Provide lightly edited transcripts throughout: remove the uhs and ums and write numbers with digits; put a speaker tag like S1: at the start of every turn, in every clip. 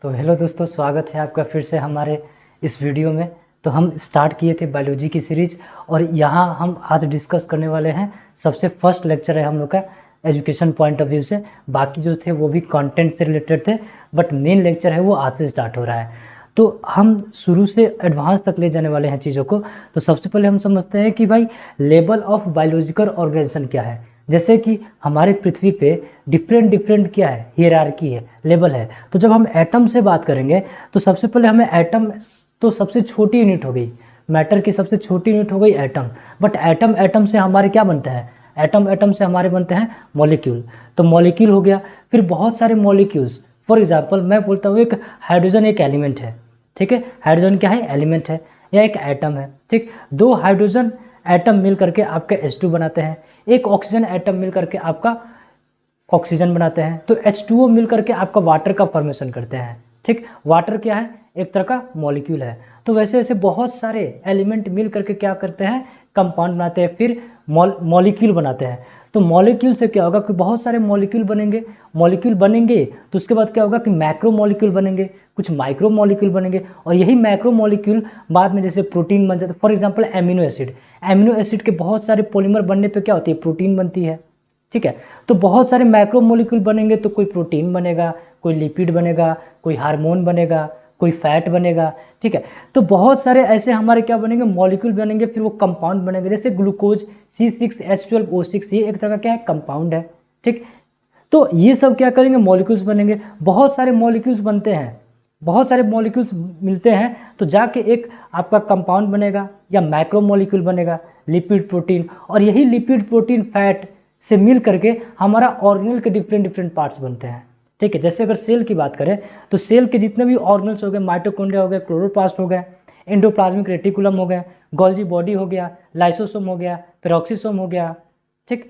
S1: तो हेलो दोस्तों, स्वागत है आपका फिर से हमारे इस वीडियो में। तो हम स्टार्ट किए थे बायोलॉजी की सीरीज और यहाँ हम आज डिस्कस करने वाले हैं। सबसे फर्स्ट लेक्चर है हम लोग का एजुकेशन पॉइंट ऑफ व्यू से। बाकी जो थे वो भी कंटेंट से रिलेटेड थे, बट मेन लेक्चर है वो आज से स्टार्ट हो रहा है। तो हम शुरू से एडवांस तक ले जाने वाले हैं चीज़ों को। तो सबसे पहले हम समझते हैं कि भाई लेवल ऑफ बायोलॉजिकल ऑर्गेनाइजेशन क्या है। जैसे कि हमारे पृथ्वी पे डिफरेंट क्या है, हियरार्की है, लेवल है। तो जब हम एटम से बात करेंगे तो सबसे पहले हमें एटम तो सबसे छोटी यूनिट हो गई, मैटर की सबसे छोटी यूनिट हो गई एटम। बट एटम से हमारे क्या बनते हैं, एटम से हमारे बनते हैं मॉलिक्यूल। तो मॉलिक्यूल हो गया, फिर बहुत सारे मॉलिक्यूल्स। फॉर एग्जांपल मैं बोलता हूँ एक हाइड्रोजन एक एलिमेंट है, ठीक है। हाइड्रोजन क्या है, एलिमेंट है या एक एटम है, ठीक। दो हाइड्रोजन एटम मिल करके आपका H2 बनाते हैं, एक ऑक्सीजन एटम मिल करके आपका ऑक्सीजन बनाते हैं। तो H2O मिल करके आपका वाटर का फॉर्मेशन करते हैं, ठीक। वाटर क्या है, एक तरह का मॉलिक्यूल है। तो वैसे ऐसे बहुत सारे एलिमेंट मिल करके क्या करते हैं, कंपाउंड बनाते हैं, फिर मॉलिक्यूल बनाते हैं। तो मॉलिक्यूल से क्या होगा कि बहुत सारे मॉलिक्यूल बनेंगे तो उसके बाद क्या होगा कि मैक्रो मॉलिक्यूल बनेंगे, कुछ माइक्रो मॉलिक्यूल बनेंगे, और यही मैक्रो मॉलिक्यूल बाद में जैसे प्रोटीन बन जाता है। फॉर एग्जांपल एमिनो एसिड के बहुत सारे पॉलीमर बनने पे क्या होती है, प्रोटीन बनती है, ठीक है। तो बहुत सारे मैक्रो मॉलिक्यूल बनेंगे तो कोई प्रोटीन बनेगा, कोई लिपिड बनेगा, कोई हार्मोन बनेगा, कोई फैट बनेगा, ठीक है। तो बहुत सारे ऐसे हमारे क्या बनेंगे, मॉलिक्यूल बनेंगे, फिर वो कंपाउंड बनेंगे। जैसे ग्लूकोज C6H12O6, ये एक तरह का क्या है, कंपाउंड है, ठीक। तो ये सब क्या करेंगे, मॉलिक्यूल्स बनेंगे। बहुत सारे मॉलिक्यूल्स बनते हैं, बहुत सारे मॉलिक्यूल्स मिलते हैं तो जाके एक आपका कंपाउंड बनेगा या मैक्रो मॉलिक्यूल बनेगा, लिपिड प्रोटीन। और यही लिपिड प्रोटीन फैट से मिल करके हमारा ऑर्गेनल के डिफरेंट पार्ट्स बनते हैं, ठीक है। जैसे अगर सेल की बात करें तो सेल के जितने भी ऑर्गेनल्स हो गए, माइटोकॉन्ड्रिया हो गए, क्लोरोप्लास्ट हो गए, एंडोप्लाज्मिक रेटिकुलम हो गया, गोल्जी बॉडी हो गया, लाइसोसोम हो गया, पेरोक्सिसोम हो गया, ठीक।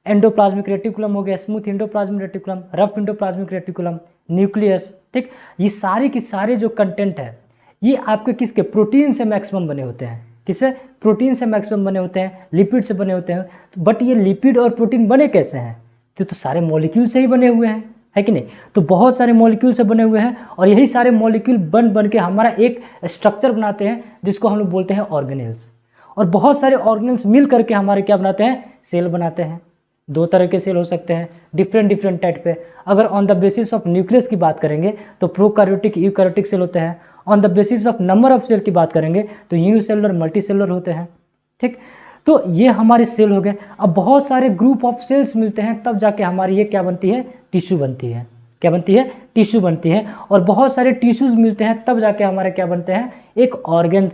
S1: एंडोप्लाज्मिक रेटिकुलम हो गया, smooth endoplasmic reticulum, rough endoplasmic reticulum, nucleus, ठीक। ये सारे के सारे जो कंटेंट है ये आपके किसके, प्रोटीन से मैक्सिमम बने होते हैं। किससे, प्रोटीन से मैक्सिमम बने होते हैं, लिपिड से बने होते हैं। बट ये लिपिड और प्रोटीन बने कैसे हैं, तो सारे मॉलिक्यूल से ही बने हुए हैं, है कि नहीं। तो बहुत सारे मॉलिक्यूल से बने हुए हैं और यही सारे मॉलिक्यूल बन के हमारा एक स्ट्रक्चर बनाते हैं जिसको हम लोग बोलते हैं ऑर्गेनेल्स। और बहुत सारे ऑर्गेनेल्स मिल करके हमारे क्या बनाते हैं, सेल बनाते हैं। दो तरह के सेल हो सकते हैं, डिफरेंट टाइप पे। अगर on the basis of nucleus की बात करेंगे तो प्रोकैरियोटिक यूकैरियोटिक सेल होते हैं। On the basis of number of cell की बात करेंगे तो यूनिसेलुलर मल्टीसेलुलर होते हैं, ठीक। तो ये हमारे सेल हो गए। अब बहुत सारे ग्रुप ऑफ सेल्स मिलते हैं तब जाके हमारी ये क्या बनती है, टिश्यू बनती है। क्या बनती है, टिश्यू बनती है। और बहुत सारे टिश्यूज मिलते हैं तब जाके हमारे क्या बनते हैं, एक ऑर्गन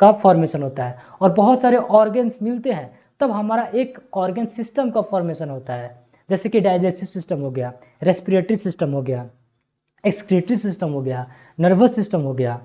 S1: का फॉर्मेशन होता है। और बहुत सारे ऑर्गन्स मिलते हैं तब हमारा एक ऑर्गन सिस्टम का फॉर्मेशन होता है। जैसे कि डाइजेस्टिव सिस्टम हो गया, रेस्पिरेटरी सिस्टम हो गया, एक्सक्रीटरी सिस्टम हो गया, नर्वस सिस्टम हो गया,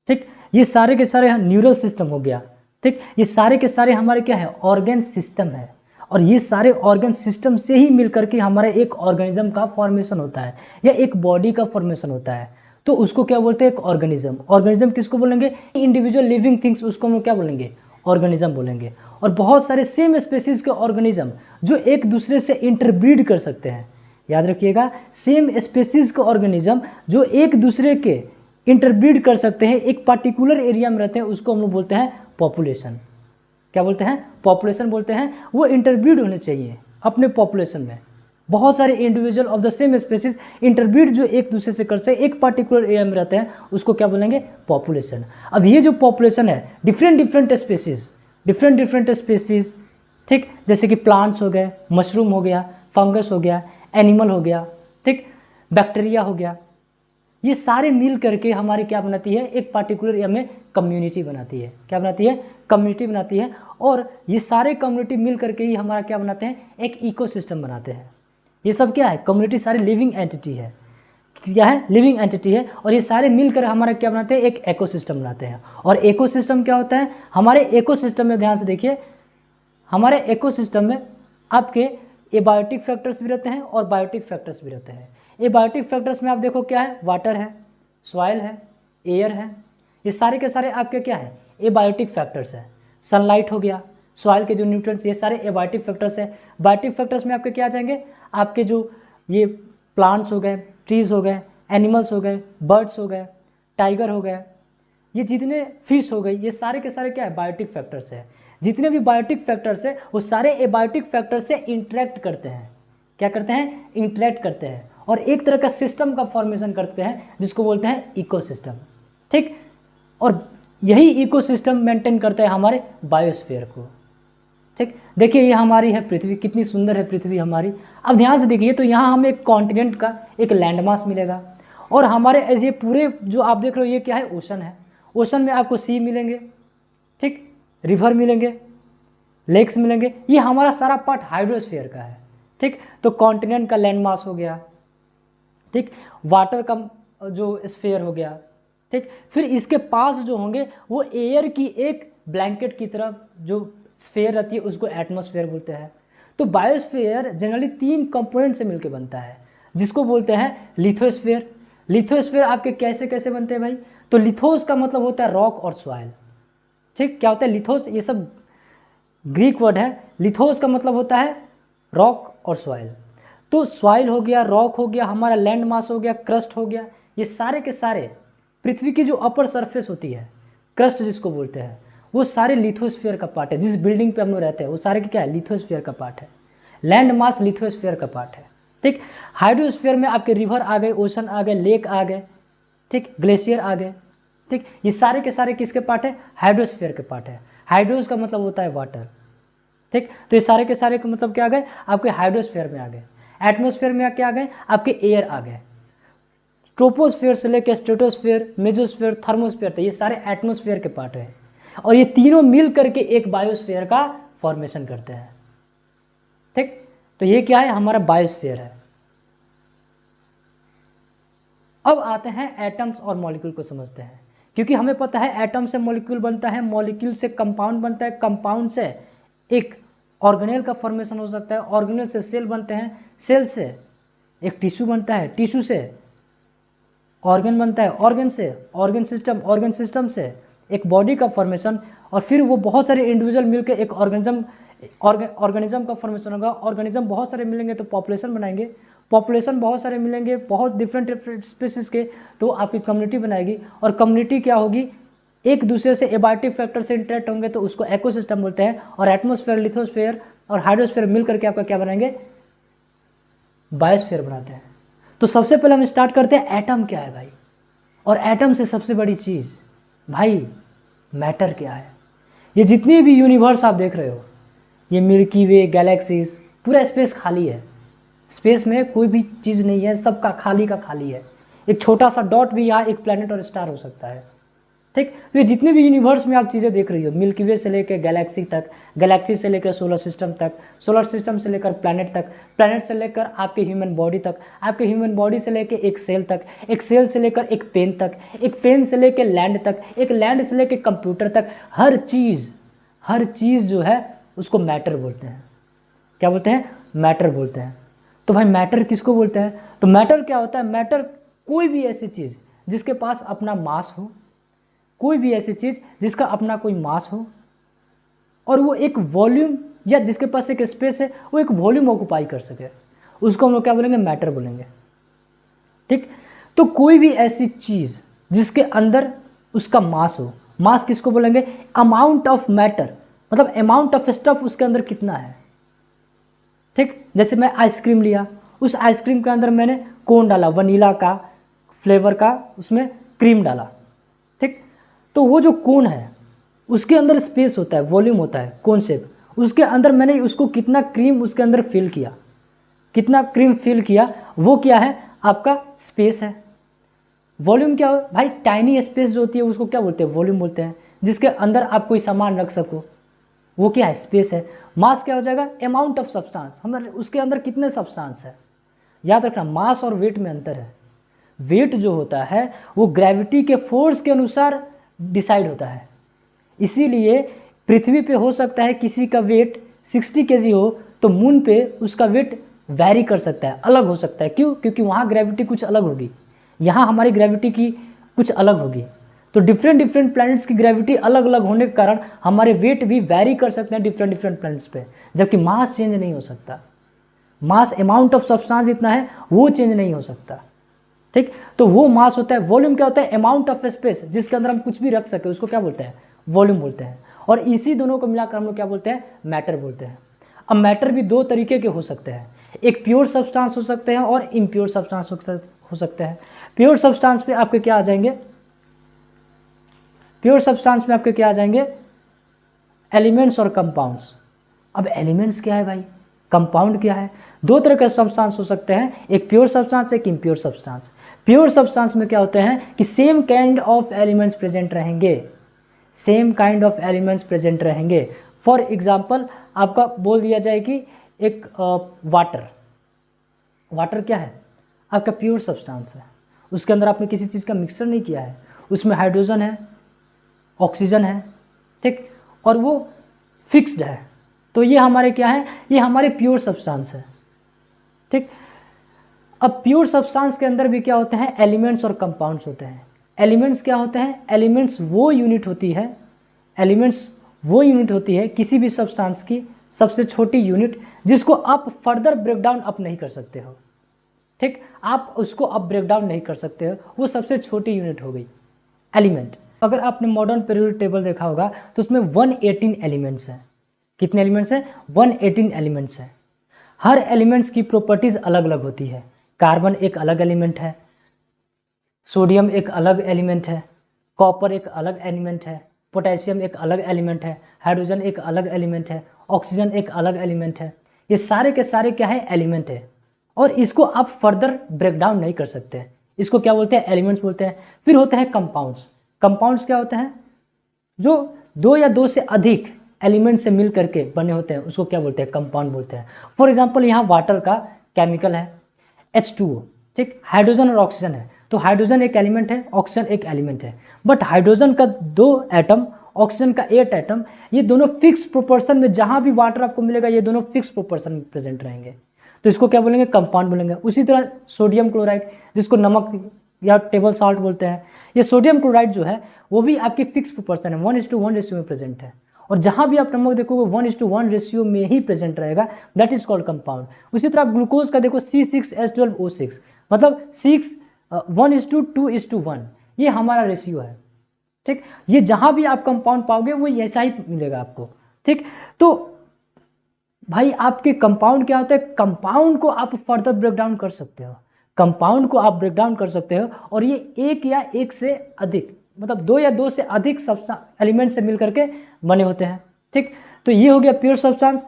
S1: ठीक। ये सारे के सारे न्यूरल सिस्टम हो गया, ठीक। ये सारे के सारे हमारे क्या है, ऑर्गन सिस्टम है। और ये सारे ऑर्गन सिस्टम से ही मिलकर के हमारा एक ऑर्गेनिज्म का फॉर्मेशन होता है या एक बॉडी का फॉर्मेशन होता है। तो उसको क्या बोलते हैं, एक ऑर्गेनिज्म। ऑर्गेनिज्म किसको बोलेंगे, इंडिविजुअल लिविंग थिंग्स, उसको हम क्या बोलेंगे, ऑर्गेनिज्म बोलेंगे। और बहुत सारे सेम स्पेसीज के ऑर्गेनिज्म जो एक दूसरे से इंटरब्रीड कर सकते हैं, याद रखिएगा, सेम स्पेसीज के ऑर्गेनिज्म जो एक दूसरे के इंटरब्रीड कर सकते हैं, एक पार्टिकुलर एरिया में रहते हैं, उसको हम लोग बोलते हैं पॉपुलेशन। क्या बोलते हैं, पॉपुलेशन बोलते हैं। वो इंटरब्रीड होने चाहिए अपने पॉपुलेशन में। बहुत सारे individual of the same species interbreed जो एक दूसरे से कर सकते, एक पार्टिकुलर एरिया में रहते हैं, उसको क्या बोलेंगे, पॉपुलेशन। अब ये जो पॉपुलेशन है, डिफरेंट स्पेसीज, ठीक। जैसे कि प्लांट्स हो गए, मशरूम हो गया, फंगस हो गया, एनिमल हो गया, ठीक, बैक्टीरिया हो गया, ये सारे मिल करके हमारी क्या बनाती है, एक पार्टिकुलर एरिया में कम्युनिटी बनाती है। क्या बनाती है, कम्युनिटी बनाती है। और ये सारे कम्युनिटी मिल करके ही हमारा क्या बनाते हैं, एक इकोसिस्टम बनाते हैं। ये सब क्या है, कम्युनिटी सारी लिविंग एंटिटी है। क्या है, लिविंग एंटिटी है। और ये सारे मिलकर हमारा क्या बनाते हैं, एक इकोसिस्टम बनाते हैं। और इकोसिस्टम क्या होता है, हमारे इकोसिस्टम में ध्यान से देखिए, हमारे इकोसिस्टम में आपके एबायोटिक फैक्टर्स भी रहते हैं और बायोटिक फैक्टर्स भी रहते हैं। एबायोटिक फैक्टर्स में आप देखो क्या है, वाटर है, सॉइल है, एयर है, ये सारे के सारे आपके क्या है, एबायोटिक फैक्टर्स है। सनलाइट हो गया, सॉइल के जो न्यूट्रिएंट्स, ये सारे एबायोटिक फैक्टर्स है। बायोटिक फैक्टर्स में आपके क्या आ जाएंगे, आपके जो ये प्लांट्स हो गए, ट्रीज हो गए, एनिमल्स हो गए, बर्ड्स हो गए, टाइगर हो गए, ये जितने फिश हो गई, ये सारे के सारे क्या है, बायोटिक फैक्टर्स है। जितने भी बायोटिक फैक्टर्स है वो सारे एबायोटिक फैक्टर से इंटरेक्ट करते हैं। क्या करते हैं, इंटरेक्ट करते हैं और एक तरह का सिस्टम का फॉर्मेशन करते हैं जिसको बोलते हैं इकोसिस्टम। ठीक, और यही इकोसिस्टम मेंटेन करता है हमारे बायोस्फीयर को। ठीक, देखिए ये हमारी है पृथ्वी, कितनी सुंदर है पृथ्वी हमारी। अब ध्यान से देखिए तो यहाँ हमें एक कॉन्टिनेंट का एक लैंडमास मिलेगा और हमारे ये पूरे जो आप देख रहे हो ये क्या है, ओशन है। ओशन में आपको सी मिलेंगे, ठीक, रिवर मिलेंगे, लेक्स मिलेंगे, ये हमारा सारा पार्ट हाइड्रोस्फीयर का है। ठीक, तो कॉन्टिनेंट का लैंडमास हो गया, ठीक, वाटर का जो स्फीयर हो गया, ठीक, फिर इसके पास जो होंगे वो एयर की एक ब्लैंकेट की तरह जो स्फीयर रहती है उसको एटमॉस्फेयर बोलते हैं। तो बायोस्फीयर जनरली 3 कंपोनेंट से मिलकर बनता है जिसको बोलते हैं लिथोस्फीयर। लिथोस्फीयर आपके कैसे कैसे बनते हैं भाई, तो लिथोस का मतलब होता है रॉक और सॉइल। ठीक, क्या होता है लिथोस, ये सब ग्रीक वर्ड है। लिथोस का मतलब होता है रॉक और सॉइल। तो सॉइल हो गया, रॉक हो गया, हमारा लैंड मास हो गया, क्रस्ट हो गया, ये सारे के सारे पृथ्वी की जो अपर सरफेस होती है, क्रस्ट जिसको बोलते हैं, वो सारे लिथोस्फीयर का पार्ट है। जिस बिल्डिंग पे हम लोग रहते हैं वो सारे क्या है, लिथोस्फीयर का पार्ट है। लैंड मास लिथोस्फीयर का पार्ट है। ठीक, हाइड्रोस्फीयर में आपके रिवर आ गए, ओशन आ गए, लेक आ गए, ठीक, ग्लेशियर आ गए। ठीक, ये सारे के सारे किसके पार्ट है, हाइड्रोस्फीयर के पार्ट है। हाइड्रोस का मतलब होता है वाटर। ठीक, तो ये सारे के सारे का मतलब क्या आ गए, आपके हाइड्रोस्फीयर में आ गए। एटमॉस्फेयर में क्या आ गए, आपके एयर आ गए। ट्रोपोस्फीयर से लेकर स्ट्रेटोस्फीयर, मेसोस्फीयर, थर्मोस्फीयर, ये सारे एटमॉस्फेयर के पार्ट है और ये तीनों मिल करके एक बायोस्फीयर का फॉर्मेशन करते हैं। ठीक, तो ये क्या है, हमारा बायोस्फीयर है। अब आते हैं एटम्स और मॉलिक्यूल को समझते हैं, क्योंकि हमें पता है एटम से मॉलिक्यूल बनता है, मॉलिक्यूल से कंपाउंड बनता है, कंपाउंड से एक ऑर्गेनेल का फॉर्मेशन हो सकता है, ऑर्गेनेल से सेल बनते हैं, सेल से एक टिश्यू बनता है, टिश्यू से ऑर्गन बनता है, ऑर्गन से ऑर्गन सिस्टम, ऑर्गन सिस्टम से एक बॉडी का फॉर्मेशन, और फिर वो बहुत सारे इंडिविजुअल मिलकर एक ऑर्गेनिज्म का फॉर्मेशन होगा। ऑर्गेनिज्म बहुत सारे मिलेंगे तो पॉपुलेशन बनाएंगे, पॉपुलेशन बहुत सारे मिलेंगे बहुत डिफरेंट स्पीसीज के तो आपकी कम्युनिटी बनाएगी, और कम्युनिटी क्या होगी, एक दूसरे से एबायोटिक फैक्टर से इंटरेक्ट होंगे तो उसको इकोसिस्टम बोलते हैं। और एटमॉस्फेयर, लिथोस्फेयर और हाइड्रोस्फेयर मिल करके आपका क्या बनाएंगे, बायोस्फीयर बनाते हैं। तो सबसे पहले हम स्टार्ट करते हैं एटम क्या है भाई, और एटम से सबसे बड़ी चीज़ भाई मैटर क्या है। ये जितने भी यूनिवर्स आप देख रहे हो, ये मिल्की वे, गैलेक्सीज, पूरा स्पेस खाली है। स्पेस में कोई भी चीज़ नहीं है, सबका खाली का खाली है। एक छोटा सा डॉट भी यहाँ एक प्लैनेट और स्टार हो सकता है। ठीक, तो ये जितने भी यूनिवर्स में आप चीज़ें देख रही हो, मिल्की वे से लेकर गैलेक्सी तक, गैलेक्सी से लेकर सोलर सिस्टम तक, सोलर सिस्टम से लेकर प्लैनेट तक, प्लैनेट से लेकर आपके ह्यूमन बॉडी तक, आपके ह्यूमन बॉडी से लेकर एक सेल तक, एक सेल से लेकर एक पेन तक, एक पेन से लेकर लैंड तक, एक लैंड से लेकर कंप्यूटर तक, हर चीज़ जो है उसको मैटर बोलते हैं। क्या बोलते हैं, मैटर बोलते हैं। तो भाई मैटर किसको बोलते हैं, तो मैटर क्या होता है, मैटर कोई भी ऐसी चीज़ जिसके पास अपना मास हो, कोई भी ऐसी चीज़ जिसका अपना कोई मास हो और वो एक वॉल्यूम, या जिसके पास एक स्पेस है वो एक वॉल्यूम ऑक्युपाई कर सके, उसको हम लोग क्या बोलेंगे, मैटर बोलेंगे। ठीक, तो कोई भी ऐसी चीज़ जिसके अंदर उसका मास हो, मास किसको बोलेंगे, अमाउंट ऑफ मैटर, मतलब अमाउंट ऑफ स्टफ उसके अंदर कितना है। ठीक, जैसे मैं आइसक्रीम लिया, उस आइसक्रीम के अंदर मैंने कोन डाला, वनीला का फ्लेवर का, उसमें क्रीम डाला। ठीक, तो वो जो कोन है उसके अंदर स्पेस होता है, वॉल्यूम होता है, कोन शेप, उसके अंदर मैंने उसको कितना क्रीम उसके अंदर फिल किया, कितना क्रीम फिल किया, वो क्या है, आपका स्पेस है। वॉल्यूम क्या हो भाई, टाइनी स्पेस जो होती है उसको क्या बोलते हैं, वॉल्यूम बोलते हैं। जिसके अंदर आप कोई सामान रख सको वो क्या है, स्पेस है। मास क्या हो जाएगा, अमाउंट ऑफ सब्सटेंस, हमारे उसके अंदर कितने सब्सटेंस है। याद रखना मास और वेट में अंतर है। वेट जो होता है वो ग्रेविटी के फोर्स के अनुसार डिसाइड होता है। इसीलिए पृथ्वी पे हो सकता है किसी का वेट 60 kg हो तो मून पे उसका वेट वैरी कर सकता है, अलग हो सकता है। क्यों, क्योंकि वहाँ ग्रेविटी कुछ अलग होगी, यहाँ हमारी ग्रेविटी की कुछ अलग होगी। तो डिफरेंट प्लैनेट्स की ग्रेविटी अलग अलग होने के कारण हमारे वेट भी वैरी कर सकते हैं डिफरेंट प्लैनेट्स पे, जबकि मास चेंज नहीं हो सकता। मास अमाउंट ऑफ सब्सटेंस जितना है वो चेंज नहीं हो सकता। ठीक। तो वो मास होता है। वॉल्यूम क्या होता है? अमाउंट ऑफ स्पेस जिसके अंदर हम कुछ भी रख सके उसको क्या बोलते हैं? वॉल्यूम बोलते हैं। और इसी दोनों को मिलाकर हम लोग क्या बोलते हैं? मैटर बोलते हैं। अब मैटर भी दो तरीके के हो सकते हैं, एक प्योर सब्सटेंस हो सकते हैं और इम्प्योर सब्सटेंस हो सकते हैं। प्योर सब्सटेंस में आपके क्या आ जाएंगे? प्योर सब्सटेंस में आपके क्या आ जाएंगे? एलिमेंट्स और कंपाउंड्स। अब एलिमेंट्स क्या है भाई, कंपाउंड क्या है? दो तरह के सब्सटेंस हो सकते हैं, एक प्योर सब्सटेंस, एक इम्प्योर सब्सटेंस। प्योर सब्सटेंस में क्या होते हैं कि same kind of elements present रहेंगे, same kind of elements present रहेंगे। फॉर एग्जाम्पल आपका बोल दिया जाए कि एक वाटर क्या है? आपका प्योर सब्सटेंस है, उसके अंदर आपने किसी चीज़ का मिक्सचर नहीं किया है, उसमें हाइड्रोजन है, ऑक्सीजन है, ठीक, और वो फिक्स्ड है। तो ये हमारे क्या है? ये हमारे प्योर सब्सटेंस है, ठीक। अब प्योर सब्सटेंस के अंदर भी क्या होते हैं? एलिमेंट्स और कंपाउंड्स होते हैं। एलिमेंट्स क्या होते हैं? एलिमेंट्स वो यूनिट होती है किसी भी सब्सटेंस की सबसे छोटी यूनिट जिसको आप फर्दर ब्रेकडाउन अप नहीं कर सकते हो, ठीक। आप उसको अब ब्रेकडाउन नहीं कर सकते हो, वो सबसे छोटी यूनिट हो गई एलिमेंट। अगर आपने मॉडर्न पीरियोडिक टेबल देखा होगा तो उसमें 118 एलिमेंट्स हैं। कितने एलिमेंट्स हैं? 118 एलिमेंट्स हैं। हर एलिमेंट्स की प्रॉपर्टीज अलग अलग होती है। कार्बन एक अलग एलिमेंट है, सोडियम एक अलग एलिमेंट है, कॉपर एक अलग एलिमेंट है, पोटेशियम एक अलग एलिमेंट है, हाइड्रोजन एक अलग एलिमेंट है, ऑक्सीजन एक अलग एलिमेंट है। ये सारे के सारे क्या है? एलिमेंट है, और इसको आप फर्दर ब्रेक डाउन नहीं कर सकते। इसको क्या बोलते हैं? एलिमेंट्स बोलते हैं। फिर होते हैं कंपाउंड्स। कंपाउंड्स क्या होते हैं? जो दो या दो से अधिक एलिमेंट से मिल करके बने होते हैं उसको क्या बोलते हैं? कंपाउंड बोलते हैं। फॉर एग्जाम्पल यहाँ वाटर का केमिकल है H2O, ठीक, हाइड्रोजन और ऑक्सीजन है, तो हाइड्रोजन एक एलिमेंट है, ऑक्सीजन एक एलिमेंट है, बट हाइड्रोजन का 2 एटम, ऑक्सीजन का 8 एटम, ये दोनों फिक्स प्रोपोर्शन में, जहां भी वाटर आपको मिलेगा ये दोनों फिक्स प्रोपोर्शन में प्रेजेंट रहेंगे, तो इसको क्या बोलेंगे? कंपाउंड बोलेंगे। उसी तरह सोडियम क्लोराइड, जिसको नमक या टेबल सॉल्ट बोलते हैं, ये सोडियम क्लोराइड जो है वो भी आपकी फिक्स प्रोपोर्शन है, 1:1 रेशियो में प्रेजेंट है, और जहां भी आप नमक देखोगे 1:1 रेशियो में ही प्रेजेंट रहेगा, दैट इज कॉल्ड कंपाउंड। उसी तरह ग्लूकोज का देखो C6H12O6, मतलब 1:2:1, ये हमारा रेशियो है, ठीक। ये जहां भी आप कंपाउंड पाओगे वो ऐसा ही मिलेगा आपको, ठीक। तो भाई आपके कंपाउंड क्या होता है? कंपाउंड को आप फर्दर ब्रेक डाउन कर सकते हो, कंपाउंड को आप ब्रेक डाउन कर सकते हो, और ये एक या एक से अधिक, मतलब दो या दो से अधिक एलिमेंट से मिलकर के बने होते हैं, ठीक। तो ये हो गया प्योर सब्सटेंस,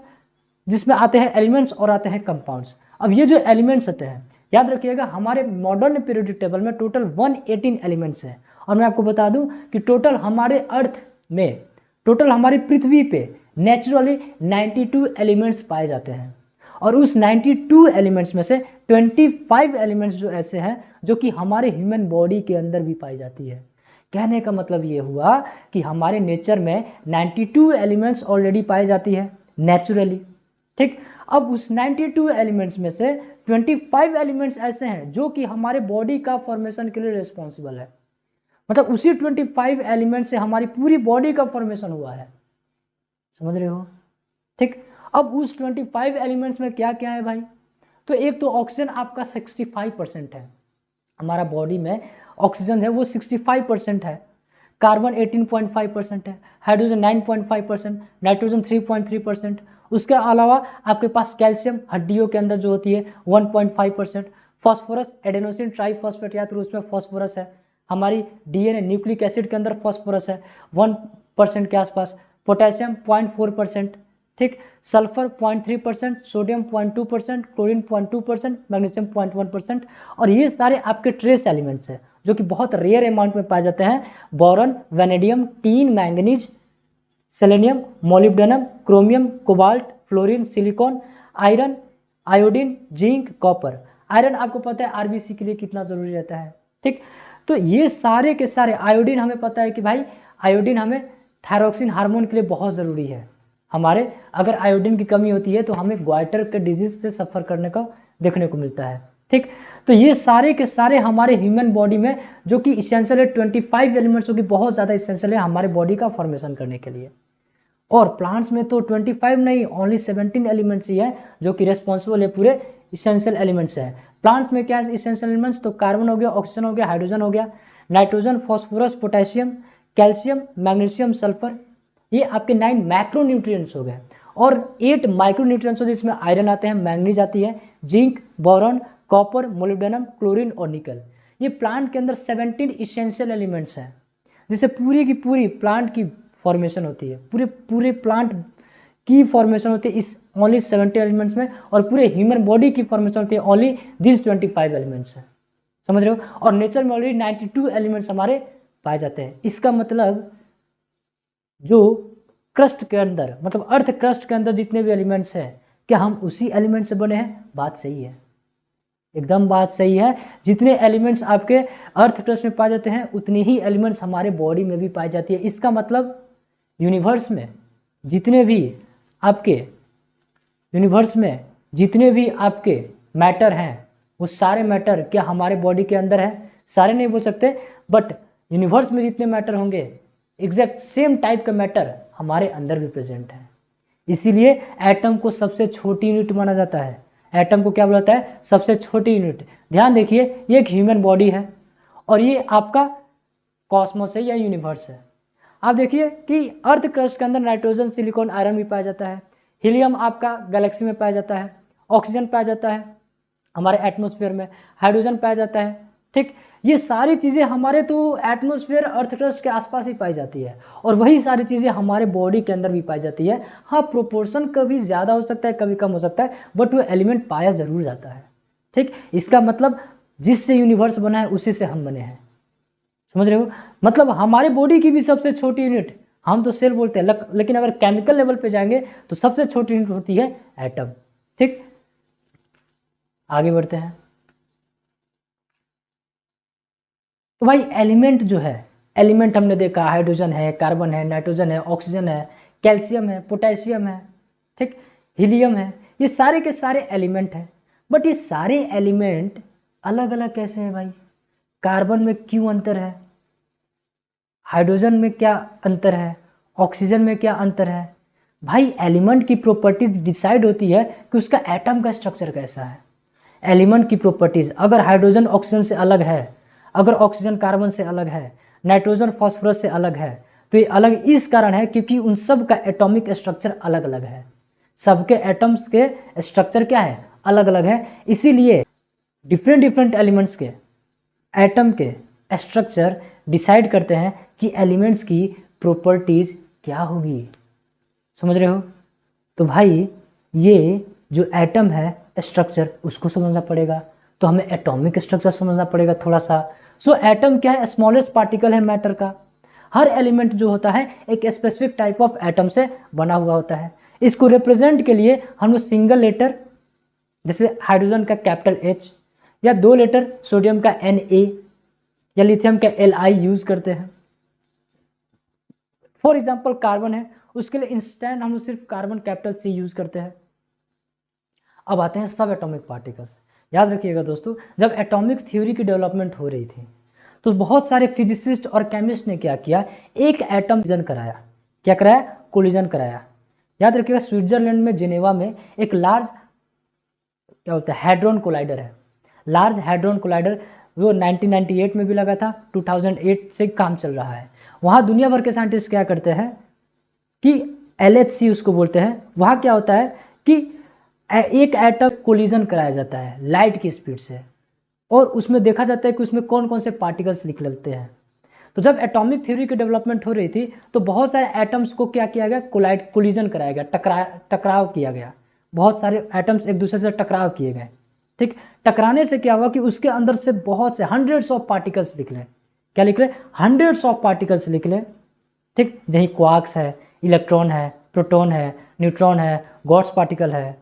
S1: जिसमें आते हैं एलिमेंट्स और आते हैं कंपाउंड्स। अब ये जो एलिमेंट्स होते हैं, याद रखिएगा हमारे मॉडर्न पीरियोडिक टेबल में टोटल 118 एलिमेंट्स हैं, और मैं आपको बता दूं कि टोटल हमारे अर्थ में, टोटल हमारी पृथ्वी पे नेचुरली 92 एलिमेंट्स पाए जाते हैं, और उस 92 एलिमेंट्स में से 25 एलिमेंट्स जो ऐसे हैं जो कि हमारे ह्यूमन बॉडी के अंदर भी पाई जाती है। कहने का मतलब ये हुआ कि हमारे नेचर में 92 एलिमेंट्स ऑलरेडी पाई जाती है नेचुरली, ठीक। अब उस 92 एलिमेंट्स में से 25 एलिमेंट्स ऐसे हैं जो कि हमारे बॉडी का फॉर्मेशन के लिए रिस्पॉन्सिबल है, मतलब उसी 25 एलिमेंट से हमारी पूरी बॉडी का फॉर्मेशन हुआ है, समझ रहे हो, ठीक। अब उस 25 एलिमेंट्स में क्या क्या है भाई? तो एक तो ऑक्सीजन आपका 65% है, हमारा बॉडी में ऑक्सीजन है वो 65% है, कार्बन 18.5% है, हाइड्रोजन 9.5%, नाइट्रोजन 3.3%, उसके अलावा आपके पास कैल्शियम हड्डियों के अंदर जो होती है 1.5%, फॉस्फोरस एडेनोसिन ट्राइफॉस्फेट याद, उसमें फॉस्फोरस है, हमारी डीएनए न्यूक्लिक एसिड के अंदर फॉस्फोरस है 1% के आसपास, पोटेशियम 0.4%, ठीक, सल्फर 0.3%, सोडियम 0.2%, क्लोरीन 0.2%, मैग्नीशियम 0.1%, और ये सारे आपके ट्रेस एलिमेंट्स हैं जो कि बहुत रेयर अमाउंट में पाए जाते हैं, boron, vanadium, tin, manganese, selenium, molybdenum, chromium, cobalt, fluorine, silicon, iron, iodine, zinc, copper. Iron आपको पता है आरबीसी के लिए कितना जरूरी रहता है, ठीक। तो ये सारे के सारे, आयोडीन हमें पता है कि भाई आयोडीन हमें थायरॉक्सिन हार्मोन के लिए बहुत ज़रूरी है, हमारे अगर आयोडीन की कमी होती है तो हमें ग्वाइटर के डिजीज से सफ़र करने का देखने को मिलता है, ठीक। तो ये सारे के सारे हमारे ह्यूमन बॉडी में जो कि इसेंशियल है, 25 एलिमेंट्स जो कि बहुत ज़्यादा इसेंशियल है हमारे बॉडी का फॉर्मेशन करने के लिए, और प्लांट्स में तो 25 नहीं, ओनली 17 एलिमेंट्स ही है जो कि रेस्पॉन्सिबल है, पूरे इसेंशियल एलिमेंट्स है। प्लांट्स में क्या है इसेंशियल एलिमेंट्स, तो कार्बन हो गया, ऑक्सीजन हो गया, हाइड्रोजन हो गया, nitrogen, phosphorus, potassium, calcium, magnesium, sulphur, ये आपके 9 मैक्रो न्यूट्रिएंट्स हो गए। और 8 माइक्रो न्यूट्रिएंट्स हो, जिसमें आयरन आते हैं, मैंगनीज आती है, zinc, boron, copper, molybdenum, chlorine और निकल। ये प्लांट के अंदर 17 इसेंशियल एलिमेंट्स हैं, जिससे पूरी की पूरी प्लांट की फॉर्मेशन होती है, पूरे प्लांट की फॉर्मेशन होती है इस ओनली 70 एलिमेंट्स में, और पूरे ह्यूमन बॉडी की फॉर्मेशन होती है ओनली दिस 25 एलिमेंट्स है, समझ रहे हो। और नेचर में ऑलरेडी 92 एलिमेंट्स हमारे पाए जाते हैं। इसका मतलब जो क्रस्ट के अंदर, मतलब अर्थ क्रस्ट के अंदर जितने भी एलिमेंट्स हैं, क्या हम उसी एलिमेंट से बने हैं? बात सही है, एकदम बात सही है। जितने एलिमेंट्स आपके अर्थ क्रस्ट में पाए जाते हैं, उतनी ही एलिमेंट्स हमारे बॉडी में भी पाई जाती है। इसका मतलब यूनिवर्स में जितने भी आपके मैटर हैं, वो सारे मैटर क्या हमारे बॉडी के अंदर है? सारे नहीं बोल सकते, बट यूनिवर्स में जितने मैटर होंगे, एग्जैक्ट सेम टाइप का मैटर हमारे अंदर भी प्रेजेंट है। इसीलिए एटम को सबसे छोटी यूनिट माना जाता है। एटम को क्या बोला जाता है? सबसे छोटी यूनिट। ध्यान देखिए, ये एक ह्यूमन बॉडी है और ये आपका कॉस्मोस है या यूनिवर्स है। आप देखिए कि अर्थ क्रस्ट के अंदर नाइट्रोजन, सिलिकॉन, आयरन भी पाया जाता है, हीलियम आपका गैलेक्सी में पाया जाता है, ऑक्सीजन पाया जाता है हमारे एटमॉस्फेयर में, हाइड्रोजन पाया जाता है। ठीक, ये सारी चीज़ें हमारे तो एटमॉस्फेयर अर्थ क्रस्ट के आसपास ही पाई जाती है, और वही सारी चीज़ें हमारे बॉडी के अंदर भी पाई जाती है। हाँ, प्रोपोर्शन कभी ज़्यादा हो सकता है, कभी कम हो सकता है, बट वो एलिमेंट पाया जरूर जाता है। ठीक, इसका मतलब जिससे यूनिवर्स बना है उसी से हम बने हैं, समझ रहे हो। मतलब हमारे बॉडी की भी सबसे छोटी यूनिट, हम तो सेल बोलते हैं, लेकिन अगर केमिकल लेवल पे जाएंगे तो सबसे छोटी यूनिट होती है एटम। ठीक, आगे बढ़ते हैं। तो भाई एलिमेंट जो है, एलिमेंट हमने देखा हाइड्रोजन है, कार्बन है, नाइट्रोजन है, ऑक्सीजन है, कैल्शियम है, पोटेशियम है, ठीक, हीलियम है, ये सारे के सारे एलिमेंट हैं। बट ये सारे एलिमेंट अलग अलग कैसे हैं भाई? कार्बन में क्यों अंतर है, हाइड्रोजन में क्या अंतर है, ऑक्सीजन में क्या अंतर है? भाई एलिमेंट की प्रॉपर्टीज डिसाइड होती है कि उसका एटम का स्ट्रक्चर कैसा है। एलिमेंट की प्रॉपर्टीज, अगर हाइड्रोजन ऑक्सीजन से अलग है, अगर ऑक्सीजन कार्बन से अलग है, नाइट्रोजन फॉस्फोरस से अलग है, तो ये अलग इस कारण है क्योंकि उन सब का एटॉमिक स्ट्रक्चर अलग अलग है। सबके एटम्स के स्ट्रक्चर क्या है? अलग अलग है। इसीलिए डिफरेंट एलिमेंट्स के एटम के स्ट्रक्चर डिसाइड करते हैं कि एलिमेंट्स की प्रॉपर्टीज क्या होगी, समझ रहे हो। तो भाई ये जो एटम है स्ट्रक्चर, उसको समझना पड़ेगा, तो हमें एटॉमिक स्ट्रक्चर समझना पड़ेगा थोड़ा सा। सो एटम क्या है? स्मॉलेस्ट पार्टिकल है मैटर का। हर एलिमेंट जो होता है एक स्पेसिफिक टाइप ऑफ एटम से बना हुआ होता है। इसको रिप्रेजेंट के लिए हम लोग सिंगल लेटर, जैसे हाइड्रोजन का कैपिटल H, या 2 लेटर सोडियम का Na, या लिथियम का Li यूज करते हैं। फॉर एग्जाम्पल कार्बन है, उसके लिए इंस्टेंट हम लोग सिर्फ कार्बन कैपिटल C यूज करते हैं। अब आते हैं सब एटॉमिक पार्टिकल्स। याद रखिएगा दोस्तों, जब एटॉमिक थ्योरी की डेवलपमेंट हो रही थी तो बहुत सारे फिजिसिस्ट और केमिस्ट ने क्या किया? एक एटम कोलिजन कराया। क्या कराया? कोलिजन कराया। याद रखिएगा, स्विट्जरलैंड में जिनेवा में एक लार्ज क्या बोलते हैं हैड्रॉन कोलाइडर है। लार्ज हैड्रॉन कोलाइडर वो 1998 में भी लगा था, 2008 से काम चल रहा है। वहाँ दुनिया भर के साइंटिस्ट क्या करते हैं कि LHC उसको बोलते हैं। वहाँ क्या होता है कि एक एटम कोलिजन कराया जाता है लाइट की स्पीड से, और उसमें देखा जाता है कि उसमें कौन कौन से पार्टिकल्स निकलते हैं। तो जब एटॉमिक थ्योरी की डेवलपमेंट हो रही थी तो बहुत सारे एटम्स को क्या किया गया? कोलिजन कराया गया, टकराव किया गया। बहुत सारे एटम्स एक दूसरे से टकराव किए गए। ठीक, टकराने से क्या हुआ कि उसके अंदर से बहुत से हंड्रेड्स ऑफ पार्टिकल्स निकले। क्या निकले? हंड्रेड्स ऑफ पार्टिकल्स निकले। ठीक, जहीं क्वार्क्स है, इलेक्ट्रॉन है, प्रोटॉन है, न्यूट्रॉन है, गॉड्स पार्टिकल है,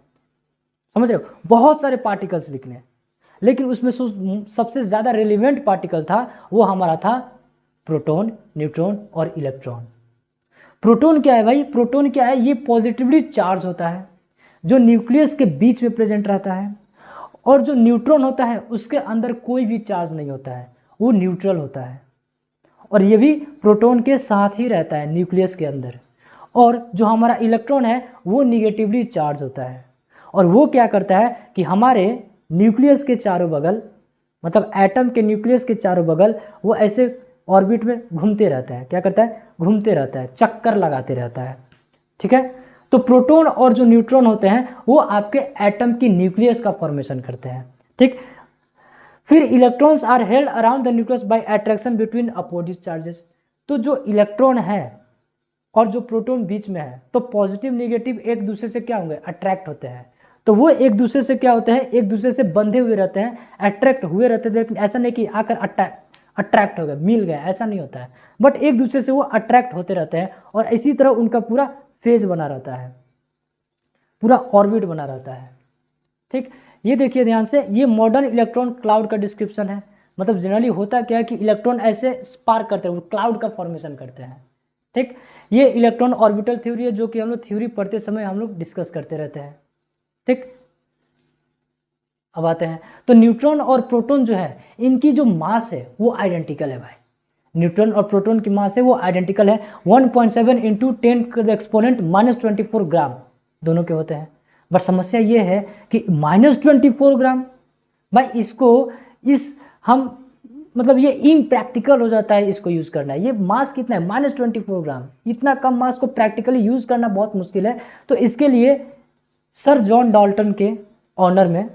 S1: समझ रहे हो, बहुत सारे पार्टिकल्स निकले। लेकिन उसमें सबसे ज़्यादा रिलेवेंट पार्टिकल था वो हमारा था प्रोटॉन, न्यूट्रॉन और इलेक्ट्रॉन। प्रोटॉन क्या है भाई? प्रोटॉन क्या है? ये पॉजिटिवली चार्ज होता है जो न्यूक्लियस के बीच में प्रेजेंट रहता है, और जो न्यूट्रॉन होता है उसके अंदर कोई भी चार्ज नहीं होता है, वो न्यूट्रल होता है, और ये भी प्रोटॉन के साथ ही रहता है न्यूक्लियस के अंदर। और जो हमारा इलेक्ट्रॉन है वो निगेटिवली चार्ज होता है, और वो क्या करता है कि हमारे न्यूक्लियस के चारों बगल, मतलब एटम के न्यूक्लियस के चारों बगल वो ऐसे ऑर्बिट में घूमते रहता है। क्या करता है? घूमते रहता है, चक्कर लगाते रहता है। ठीक है, तो प्रोटॉन और जो न्यूट्रॉन होते हैं वो आपके एटम की न्यूक्लियस का फॉर्मेशन करते हैं। ठीक, फिर electrons are held around the nucleus by attraction between opposite charges. तो जो इलेक्ट्रॉन है और जो प्रोटॉन बीच में है, तो पॉजिटिव निगेटिव एक दूसरे से क्या होंगे? अट्रैक्ट होते हैं। तो वो एक दूसरे से क्या होते हैं? एक दूसरे से बंधे हुए रहते हैं, अट्रैक्ट हुए रहते हैं। लेकिन ऐसा नहीं कि आकर अट्रैक्ट हो गए, मिल गए, ऐसा नहीं होता है। बट एक दूसरे से वो अट्रैक्ट होते रहते हैं और इसी तरह उनका पूरा फेज बना रहता है, पूरा ऑर्बिट बना रहता है। ठीक, ये देखिए ध्यान से, ये मॉडर्न इलेक्ट्रॉन क्लाउड का डिस्क्रिप्शन है। मतलब जनरली होता क्या है कि इलेक्ट्रॉन ऐसे स्पार्क करते हैं, वो क्लाउड का फॉर्मेशन करते हैं। ठीक, ये इलेक्ट्रॉन ऑर्बिटल थ्योरी है जो कि हम लोग थ्योरी पढ़ते समय हम लोग डिस्कस करते रहते हैं। ठीक, अब आते हैं, तो न्यूट्रॉन और प्रोटॉन जो है इनकी जो मास है वो आइडेंटिकल है भाई। न्यूट्रॉन और प्रोटॉन की मास है वो आइडेंटिकल है, 1.7 × 10⁻⁴ ग्राम दोनों के होते हैं। बट समस्या ये है कि -24 ग्राम भाई, इसको इस हम मतलब ये इम्प्रैक्टिकल हो जाता है इसको यूज़ करना। ये मास कितना है? -24 ग्राम। इतना कम मास को प्रैक्टिकली यूज़ करना बहुत मुश्किल है। तो इसके लिए सर जॉन डाल्टन के ऑनर में,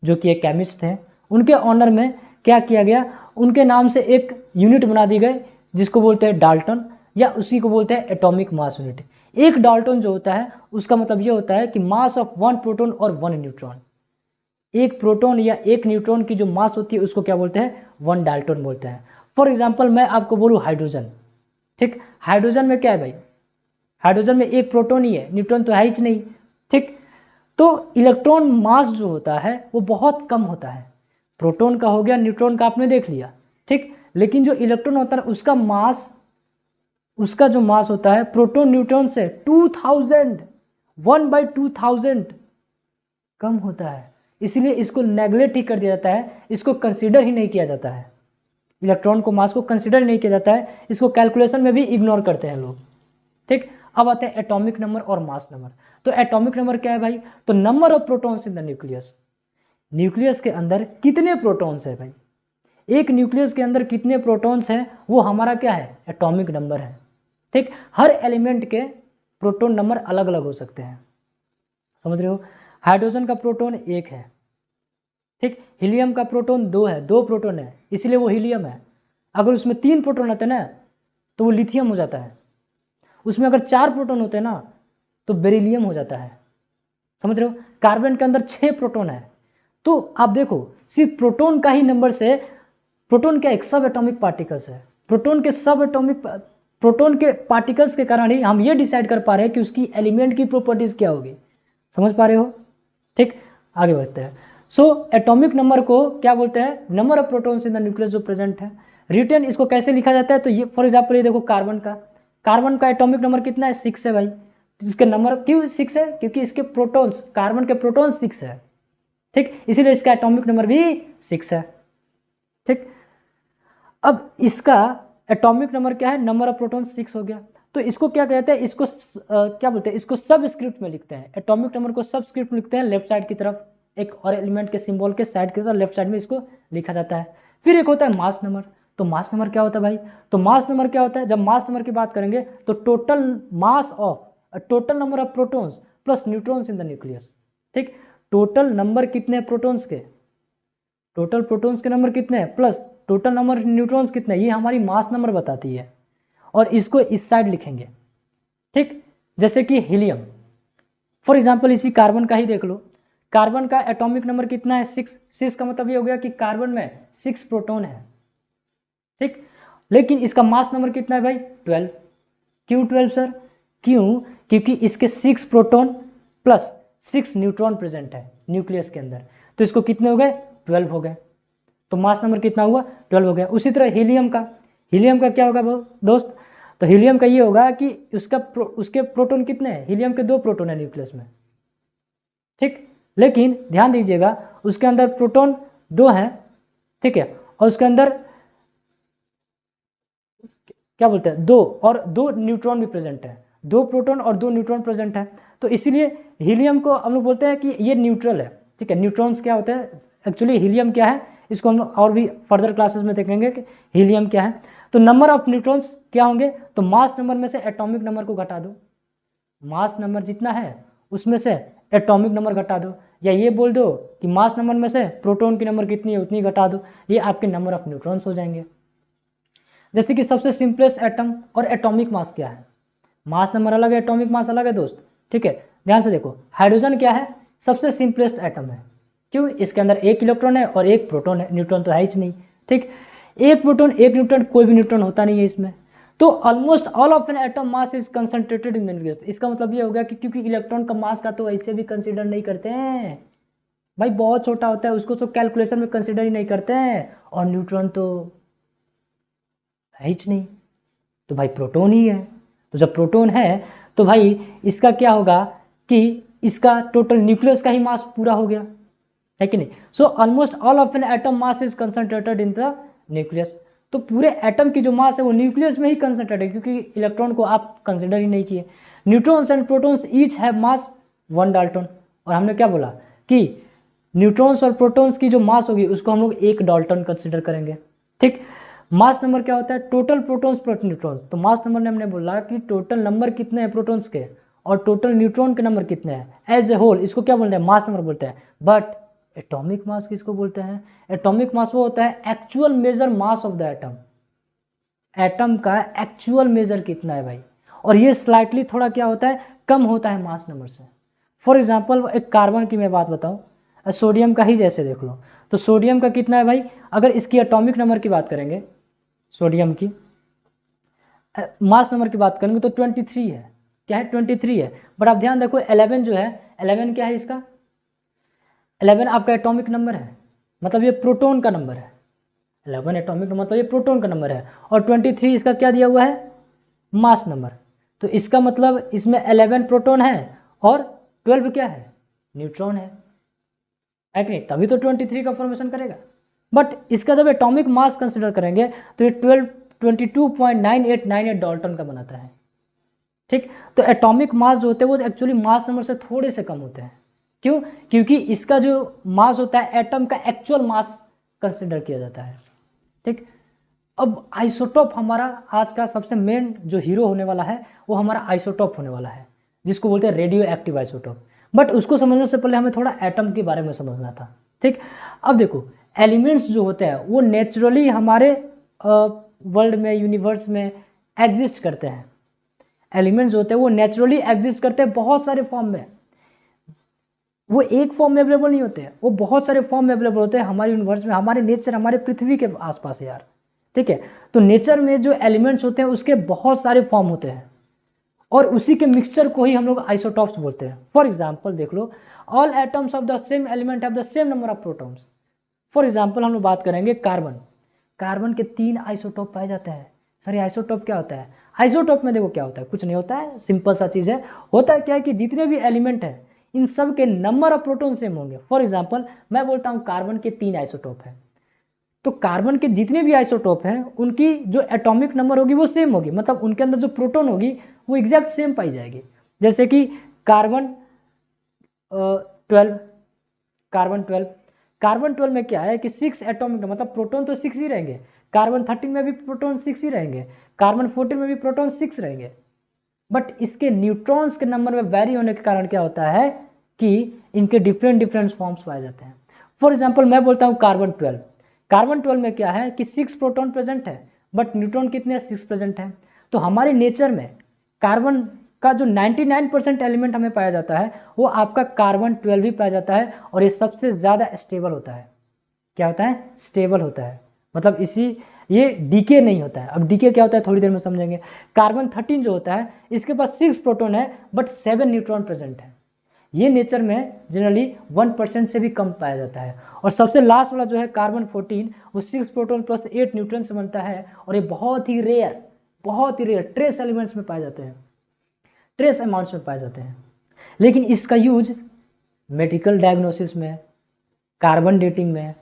S1: जो कि एक केमिस्ट थे, उनके ऑनर में क्या किया गया? उनके नाम से एक यूनिट बना दी गई जिसको बोलते हैं डाल्टन, या उसी को बोलते हैं एटॉमिक मास यूनिट। एक डाल्टन जो होता है उसका मतलब ये होता है कि मास ऑफ 1 प्रोटॉन और 1 न्यूट्रॉन। एक प्रोटॉन या एक न्यूट्रॉन की जो मास होती है उसको क्या बोलते हैं? 1 डाल्टन बोलते हैं। फॉर एग्जाम्पल मैं आपको बोलूँ हाइड्रोजन। ठीक, हाइड्रोजन में क्या है भाई? हाइड्रोजन में एक प्रोटॉन ही है, न्यूट्रॉन तो है ही नहीं। ठीक, तो इलेक्ट्रॉन मास जो होता है वो बहुत कम होता है। प्रोटॉन का हो गया, न्यूट्रॉन का आपने देख लिया। ठीक, लेकिन जो इलेक्ट्रॉन होता है उसका मास, उसका जो मास होता है प्रोटॉन न्यूट्रॉन से 2000 1/2000 कम होता है। इसलिए इसको नेग्लेक्ट ही कर दिया जाता है, इसको कंसीडर ही नहीं किया जाता है। इलेक्ट्रॉन को मास को कंसीडर नहीं किया जाता है, इसको कैलकुलेशन में भी इग्नोर करते हैं लोग। ठीक, अब आते हैं एटॉमिक नंबर और मास नंबर। तो एटॉमिक नंबर क्या है भाई? तो number of protons in the nucleus. Nucleus के अंदर कितने प्रोटॉन्स है भाई? एक न्यूक्लियस के अंदर कितने प्रोटॉन्स हैं वो हमारा क्या है? एटॉमिक नंबर है। ठीक, हर एलिमेंट के प्रोटॉन नंबर अलग अलग हो सकते हैं, समझ रहे हो? हाइड्रोजन का प्रोटॉन 1 है। ठीक, हीलियम का प्रोटॉन 2 है, 2 प्रोटॉन है इसलिए वो हीलियम है। अगर उसमें 3 प्रोटॉन आते ना तो वो लिथियम हो जाता है। उसमें अगर 4 प्रोटॉन होते ना तो बेरिलियम हो जाता है, समझ रहे हो? कार्बन के अंदर 6 प्रोटॉन है। तो आप देखो, सिर्फ प्रोटॉन का ही नंबर से, प्रोटॉन क्या एक सब एटॉमिक पार्टिकल्स है, प्रोटॉन के पार्टिकल्स के कारण ही हम ये डिसाइड कर पा रहे हैं कि उसकी एलिमेंट की प्रॉपर्टीज क्या होगी। समझ पा रहे हो? ठीक, आगे बढ़ते हैं। सो एटॉमिक नंबर को क्या बोलते हैं? Number of protons in the nucleus जो प्रेजेंट है। रिटर्न इसको कैसे लिखा जाता है? तो ये फॉर एग्जाम्पल ये देखो, कार्बन का एटॉमिक नंबर कितना है? 6 है भाई। इसके नंबर क्यों 6 है? क्योंकि इसके प्रोटॉन्स, कार्बन के प्रोटॉन्स 6 है। ठीक, इसीलिए इसका एटॉमिक नंबर भी 6 है। ठीक, अब इसका एटॉमिक नंबर क्या है? नंबर ऑफ प्रोटॉन 6 हो गया। तो इसको क्या कहते हैं? इसको क्या बोलते हैं? इसको सबस्क्रिप्ट में लिखते हैं। एटॉमिक नंबर को सबस्क्रिप्ट में लिखते हैं, लेफ्ट साइड की तरफ, एक और एलिमेंट के सिंबल के साइड की तरफ लेफ्ट साइड में इसको लिखा जाता है। फिर एक होता है मास नंबर। तो मास नंबर क्या होता है भाई? तो मास नंबर क्या होता है? जब मास नंबर की बात करेंगे तो total mass of total number of protons plus neutrons in the nucleus. ठीक, टोटल नंबर कितने प्रोटॉन्स के, टोटल प्रोटॉन्स के नंबर कितने हैं प्लस टोटल नंबर न्यूट्रॉन्स कितने, ये हमारी मास नंबर बताती है। और इसको इस साइड लिखेंगे। ठीक, जैसे कि हीलियम, फॉर एग्जांपल इसी कार्बन का ही देख लो। कार्बन का एटॉमिक नंबर कितना है? 6 का मतलब ये हो गया कि कार्बन में 6 प्रोटॉन है। ठीक, लेकिन इसका मास नंबर कितना है भाई? 12। क्यों 12 सर? क्यों? क्योंकि इसके 6 प्रोटॉन प्लस 6 न्यूट्रॉन प्रेजेंट है न्यूक्लियस के अंदर। तो इसको कितने हो गए? 12 हो गए। तो मास नंबर कितना हुआ? 12 हो गया। उसी तरह हीलियम का क्या होगा दोस्त? तो हीलियम का ये होगा कि उसके प्रोटॉन कितने हैं? हीलियम के 2 प्रोटॉन है न्यूक्लियस में। ठीक, लेकिन ध्यान दीजिएगा उसके अंदर प्रोटॉन 2 हैं। ठीक है, और उसके अंदर क्या बोलते हैं, 2 और 2 न्यूट्रॉन भी प्रेजेंट है। 2 प्रोटॉन और 2 न्यूट्रॉन प्रेजेंट है। तो इसीलिए हीलियम को हम लोग बोलते हैं कि ये न्यूट्रल है। ठीक है, न्यूट्रॉन्स क्या होते हैं? एक्चुअली हीलियम क्या है, इसको हम और भी फर्दर क्लासेस में देखेंगे कि हीलियम क्या है। तो नंबर ऑफ न्यूट्रॉन्स क्या होंगे, तो मास नंबर में से एटॉमिक नंबर को घटा दो, मास नंबर जितना है उसमें से एटॉमिक नंबर घटा दो, या ये बोल दो कि मास नंबर में से प्रोटॉन की नंबर कितनी है उतनी घटा दो, ये आपके नंबर ऑफ न्यूट्रॉन्स हो जाएंगे। जैसे कि सबसे सिंपलेस्ट एटम और एटॉमिक मास क्या है, मास नंबर अलग है, एटॉमिक मास अलग है दोस्त, ठीक है। ध्यान से देखो, हाइड्रोजन क्या है, सबसे सिंपलेस्ट एटम है, क्यों, इसके अंदर एक इलेक्ट्रॉन है और एक प्रोटॉन है, न्यूट्रॉन तो है ही नहीं, ठीक। एक प्रोटॉन एक न्यूट्रॉन, कोई भी न्यूट्रॉन होता नहीं है इसमें। तो almost all of an atom mass is concentrated in the nucleus. इसका मतलब ये हो गया कि क्योंकि इलेक्ट्रॉन का मास का तो ऐसे भी कंसीडर नहीं करते हैं भाई, बहुत छोटा होता है, उसको तो कैलकुलेशन में कंसीडर ही नहीं करते हैं, और न्यूट्रॉन तो है ही नहीं, तो भाई प्रोटॉन ही है। तो जब प्रोटॉन है तो भाई इसका क्या होगा कि इसका टोटल न्यूक्लियस का ही मास पूरा हो गया, है कि नहीं। So almost all of an atom mass is concentrated in the nucleus. तो पूरे एटम की जो मास है वो न्यूक्लियस में ही कंसंट्रेटेड है, क्योंकि इलेक्ट्रॉन को आप कंसिडर ही नहीं किए। Neutrons and protons each have mass 1 Dalton, और हमने क्या बोला कि न्यूट्रॉन्स और प्रोटॉन्स की जो मास होगी उसको हम लोग 1 डाल्टन कंसिडर करेंगे, ठीक। मास नंबर क्या होता है, टोटल प्रोटॉन्स प्लस न्यूट्रॉन्स। तो मास नंबर ने हमने बोला कि टोटल नंबर कितने हैं प्रोटॉन्स के और टोटल न्यूट्रॉन के नंबर कितने हैं एज ए होल, इसको क्या बोलते हैं, मास नंबर बोलते हैं। बट एटॉमिक मास किसको बोलते हैं, एटॉमिक मास वो होता है actual major mass of the atom, atom का एक्चुअल मेजर कितना है भाई, और ये स्लाइटली थोड़ा क्या होता है, कम होता है मास नंबर से। फॉर एग्जांपल एक कार्बन की मैं बात बताऊं, सोडियम का ही जैसे देख लो, तो सोडियम का कितना है भाई, अगर इसकी एटॉमिक नंबर की बात करेंगे, सोडियम की मास नंबर की बात करेंगे तो 23 है, क्या है 23 है। बट आप ध्यान देखो 11 जो है, 11 क्या है इसका, 11 आपका एटॉमिक नंबर है, मतलब ये प्रोटॉन का नंबर है, 11 एटॉमिक नंबर मतलब ये प्रोटॉन का नंबर है, और 23 इसका क्या दिया हुआ है, मास नंबर। तो इसका मतलब इसमें 11 प्रोटॉन है और 12 क्या है, न्यूट्रॉन है कि नहीं, तभी तो 23 का फॉर्मेशन करेगा। बट इसका जब एटॉमिक मास कंसिडर करेंगे तो ये 22.9898 डाल्टन का बनाता है, ठीक। तो एटॉमिक मास जो होते हैं वो एक्चुअली मास नंबर से थोड़े से कम होते हैं, क्यों, क्योंकि इसका जो मास होता है एटम का एक्चुअल मास कंसिडर किया जाता है, ठीक। अब आइसोटोप हमारा आज का सबसे मेन जो हीरो होने वाला है वो हमारा आइसोटोप होने वाला है, जिसको बोलते हैं रेडियो एक्टिव आइसोटोप। बट उसको समझने से पहले हमें थोड़ा एटम के बारे में समझना था, ठीक। अब देखो एलिमेंट्स जो होते हैं वो नेचुरली हमारे वर्ल्ड में, यूनिवर्स में एग्जिस्ट करते हैं। एलिमेंट्स जो होते हैं वो नेचुरली एग्जिस्ट करते हैं बहुत सारे फॉर्म में, वो एक फॉर्म में अवेलेबल नहीं होते हैं, वो बहुत सारे फॉर्म में अवेलेबल होते हैं हमारे यूनिवर्स में, हमारे नेचर, हमारे पृथ्वी के आसपास यार, ठीक है। तो नेचर में जो एलिमेंट्स होते हैं उसके बहुत सारे फॉर्म होते हैं, और उसी के मिक्सचर को ही हम लोग आइसोटॉप्स बोलते हैं। फॉर एग्जाम्पल देख लो, all atoms of the same element have the same number of protons. For example हम लोग बात करेंगे कार्बन, कार्बन के 3 आइसोटॉप पाए जाते हैं। सर ये आइसोटॉप क्या होता है, आइसोटॉप में देखो क्या होता है, कुछ नहीं होता है, सिंपल सा चीज़ है। होता है क्या है कि जितने भी एलिमेंट है इन सब के नंबर ऑफ प्रोटॉन सेम होंगे। फॉर एग्जाम्पल मैं बोलता हूँ कार्बन के 3 आइसोटॉप है, तो कार्बन के जितने भी आइसोटॉप हैं उनकी जो एटॉमिक नंबर होगी वो सेम होगी, मतलब उनके अंदर जो प्रोटॉन होगी वो एग्जैक्ट सेम पाई जाएगी। जैसे कि कार्बन 12, कार्बन 12 में क्या है कि 6 एटॉमिक नंबर, मतलब प्रोटॉन तो 6 ही रहेंगे। कार्बन 13 में भी प्रोटॉन 6 ही रहेंगे, कार्बन 14 में भी प्रोटॉन 6 रहेंगे। बट इसके न्यूट्रॉन्स के नंबर में वेरी होने के कारण क्या होता है कि इनके डिफरेंट फॉर्म्स पाए जाते हैं। फॉर एग्जाम्पल मैं बोलता हूँ कार्बन 12, कार्बन 12 में क्या है कि 6 प्रोटॉन प्रेजेंट है, बट न्यूट्रॉन कितने 6 प्रेजेंट है। तो हमारे नेचर में कार्बन का जो 99% एलिमेंट हमें पाया जाता है वो आपका कार्बन 12 भी पाया जाता है, और ये सबसे ज़्यादा स्टेबल होता है। क्या होता है, स्टेबल होता है, मतलब इसी ये डीके नहीं होता है। अब डीके क्या होता है थोड़ी देर में समझेंगे। कार्बन 13 जो होता है इसके पास 6 प्रोटॉन है बट 7 न्यूट्रॉन प्रेजेंट है। ये नेचर में जनरली 1% से भी कम पाया जाता है। और सबसे लास्ट वाला जो है कार्बन 14, वो 6 प्रोटॉन प्लस 8 न्यूट्रॉन से बनता है, और ये बहुत ही रेयर ट्रेस एलिमेंट्स में पाए जाते हैं, ट्रेस अमाउंट्स में पाए जाते हैं। लेकिन इसका यूज मेडिकल डायग्नोसिस में, कार्बन डेटिंग में,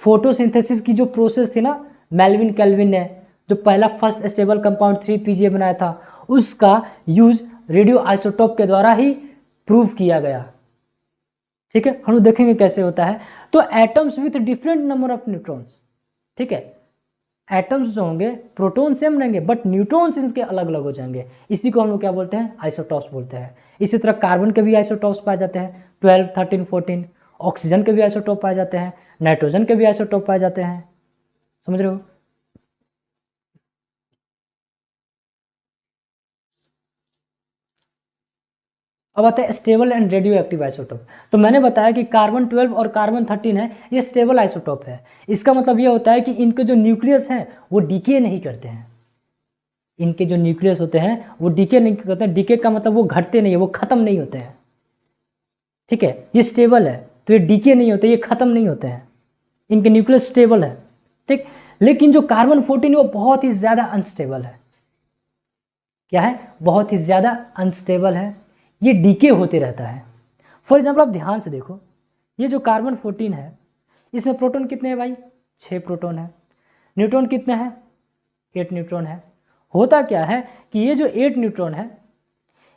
S1: फोटोसिंथेसिस की जो प्रोसेस थी ना, मेल्विन केल्विन ने जो पहला फर्स्ट स्टेबल कंपाउंड 3PGA बनाया था, उसका यूज रेडियो आइसोटोप के द्वारा ही प्रूव किया गया। ठीक है, हम लोग देखेंगे कैसे होता है। तो atoms with different number of neutrons, ठीक है, एटम्स जो होंगे प्रोटॉन सेम रहेंगे बट न्यूट्रॉन्स इनके अलग अलग हो जाएंगे, इसी को हम लोग क्या बोलते हैं, आइसोटॉप्स बोलते हैं। इसी तरह कार्बन के भी आइसोटॉप्स पाए जाते हैं 12, 13, 14। ऑक्सीजन के भी आइसोटॉप पाए जाते हैं, नाइट्रोजन के भी आइसोटॉप पाए जाते हैं, समझ रहे हो। अब आता है stable and radio active isotope. तो मैंने बताया कि कार्बन 12 और कार्बन 13 है, ये स्टेबल आइसोटोप है। इसका मतलब ये होता है कि इनके जो न्यूक्लियस हैं वो डीके नहीं करते हैं, इनके जो न्यूक्लियस होते हैं वो डीके नहीं करते हैं। डीके का मतलब वो घटते नहीं है, वो खत्म नहीं होते हैं, ठीक है, ये स्टेबल है, तो ये डीके नहीं होते, ये खत्म नहीं होते हैं, इनके न्यूक्लियस स्टेबल है, ठीक। लेकिन जो कार्बन 14 वो बहुत ही ज़्यादा अनस्टेबल है। क्या है, बहुत ही ज़्यादा अनस्टेबल है, ये डीके होते रहता है। फॉर एग्जाम्पल आप ध्यान से देखो, ये जो कार्बन 14 है इसमें प्रोटॉन कितने हैं भाई, 6 प्रोटॉन है। न्यूट्रॉन कितने हैं, 8 न्यूट्रॉन है। होता क्या है कि ये जो 8 न्यूट्रॉन है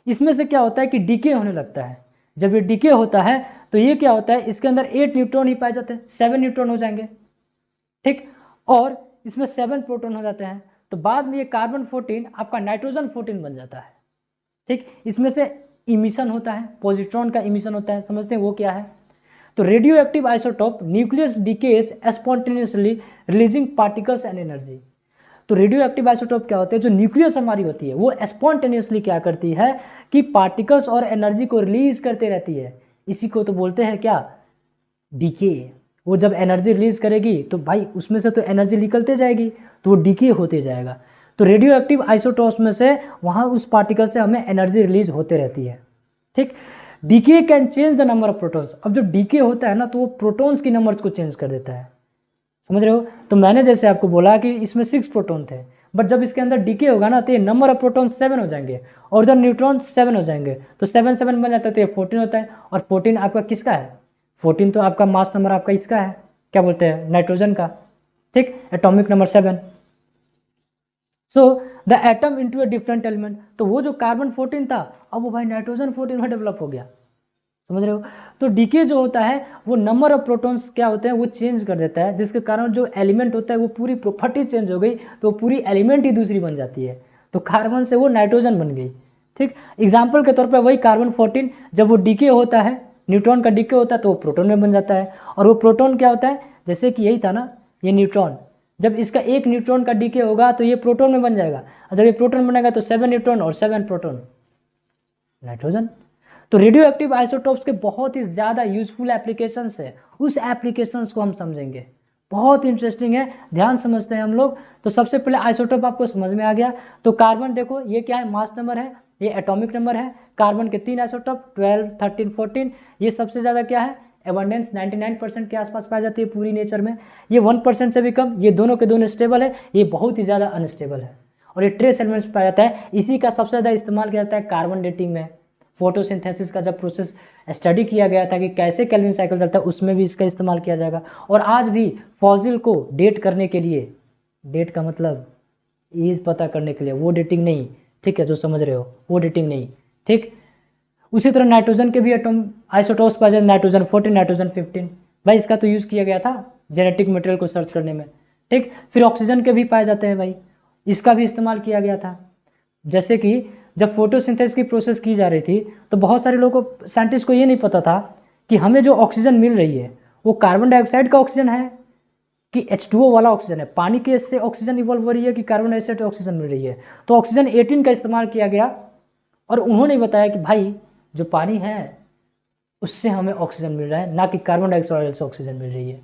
S1: इसमें से क्या होता है कि डीके होने लगता है। जब ये डीके होता है तो ये क्या होता है, इसके अंदर 8 न्यूट्रॉन ही पाए जाते हैं, 7 न्यूट्रॉन हो जाएंगे, ठीक, और इसमें 7 प्रोटॉन हो जाते हैं। तो बाद में ये कार्बन 14 आपका नाइट्रोजन 14 बन जाता है, ठीक। इसमें से इमिशन होता है, पॉजिट्रॉन का इमिशन होता है, समझते हैं वो क्या है। तो radio active isotope nucleus decays spontaneously releasing particles and energy. तो रेडियो एक्टिव आइसोटोप क्या होते हैं, जो न्यूक्लियस हमारी होती है वो स्पॉन्टेनियसली क्या करती है कि पार्टिकल्स और एनर्जी को रिलीज करते रहती है, इसी को तो बोलते हैं क्या, डीके। वो जब एनर्जी रिलीज करेगी तो भाई उसमें से तो एनर्जी निकलते जाएगी, तो वो डीके होते जाएगा। तो रेडियो एक्टिव आइसोटोप्स में से वहाँ उस पार्टिकल से हमें एनर्जी रिलीज होते रहती है, ठीक। Decay can change the number of protons. अब जो डीके होता है ना तो वो प्रोटॉन्स की नंबर्स को चेंज कर देता है, समझ रहे हो। तो मैंने जैसे आपको बोला कि इसमें 6 प्रोटॉन थे, बट जब इसके अंदर डीके होगा ना तो ये नंबर ऑफ प्रोटॉन 7 हो जाएंगे और उधर न्यूट्रॉन 7 हो जाएंगे, तो 7 7 बन जाता है, तो ये 14 होता है। और 14 आपका किसका है, 14 तो आपका मास नंबर आपका इसका है, क्या बोलते हैं, नाइट्रोजन का, ठीक, atomic number 7। So the atom into a different element. तो वो जो कार्बन 14 था अब वो भाई नाइट्रोजन 14 में डेवलप हो गया, समझ रहे हो। तो डीके जो होता है वो नंबर ऑफ प्रोटॉन्स क्या होते हैं वो चेंज कर देता है, जिसके कारण जो एलिमेंट होता है वो पूरी प्रॉपर्टी चेंज हो गई, तो पूरी एलिमेंट ही दूसरी बन जाती है। तो कार्बन से वो नाइट्रोजन बन गई, ठीक। एग्जाम्पल के तौर पर वही कार्बन 14 जब वो डीके होता है, न्यूट्रॉन का डीके होता है तो वो प्रोटॉन में बन जाता है। और वो प्रोटॉन क्या होता है, जैसे कि यही था ना ये न्यूट्रॉन, जब इसका एक न्यूट्रॉन का डीके होगा तो ये प्रोटॉन में बन जाएगा, और जब ये प्रोटॉन बनेगा तो 7 न्यूट्रॉन और 7 प्रोटॉन, नाइट्रोजन। तो रेडियो एक्टिव आइसोटोप्स के बहुत ही ज़्यादा यूजफुल एप्लीकेशंस है, उस एप्लीकेशंस को हम समझेंगे, बहुत इंटरेस्टिंग है, ध्यान समझते हैं हम लोग। तो सबसे पहले आइसोटोप आपको समझ में आ गया। तो कार्बन देखो ये क्या है, मास नंबर है, ये एटॉमिक नंबर है। कार्बन के 3 आइसोटोप 12, 13, 14। ये सबसे ज़्यादा क्या है, एबंडेंस 99% के आसपास पाई जाती है पूरी नेचर में। ये 1% से भी कम, ये दोनों के दोनों स्टेबल है, ये बहुत ही ज़्यादा अनस्टेबल है। और ये ट्रेस एलिमेंट्स पाया जाता है, इसी का सबसे ज़्यादा इस्तेमाल किया जाता है कार्बन डेटिंग में। फोटोसिंथेसिस का जब प्रोसेस स्टडी किया गया था कि कैसे केल्विन साइकिल चलता है, उसमें भी इसका इस्तेमाल किया जाएगा। और आज भी फॉसिल को डेट करने के लिए, डेट का मतलब एज पता करने के लिए, वो डेटिंग नहीं, ठीक है, जो समझ रहे हो वो डेटिंग नहीं, ठीक। उसी तरह नाइट्रोजन के भी एटम आइसोटोप्स पाए जाते, नाइट्रोजन 14, नाइट्रोजन 15, भाई इसका तो यूज़ किया गया था जेनेटिक मटेरियल को सर्च करने में, ठीक। फिर ऑक्सीजन के भी पाए जाते हैं भाई, इसका भी इस्तेमाल किया गया था। जैसे कि जब फोटोसिंथेसिस की प्रोसेस की जा रही थी तो बहुत सारे लोगों को, साइंटिस्ट को ये नहीं पता था कि हमें जो ऑक्सीजन मिल रही है वो कार्बन डाइऑक्साइड का ऑक्सीजन है कि H2O वाला ऑक्सीजन है, पानी के से ऑक्सीजन इवॉल्व हो रही है कि कार्बन डाइऑक्साइड ऑक्सीजन मिल रही है। तो ऑक्सीजन 18 का इस्तेमाल किया गया और उन्होंने बताया कि भाई जो पानी है उससे हमें ऑक्सीजन मिल रहा है, ना कि कार्बन डाइऑक्साइड से ऑक्सीजन मिल रही है।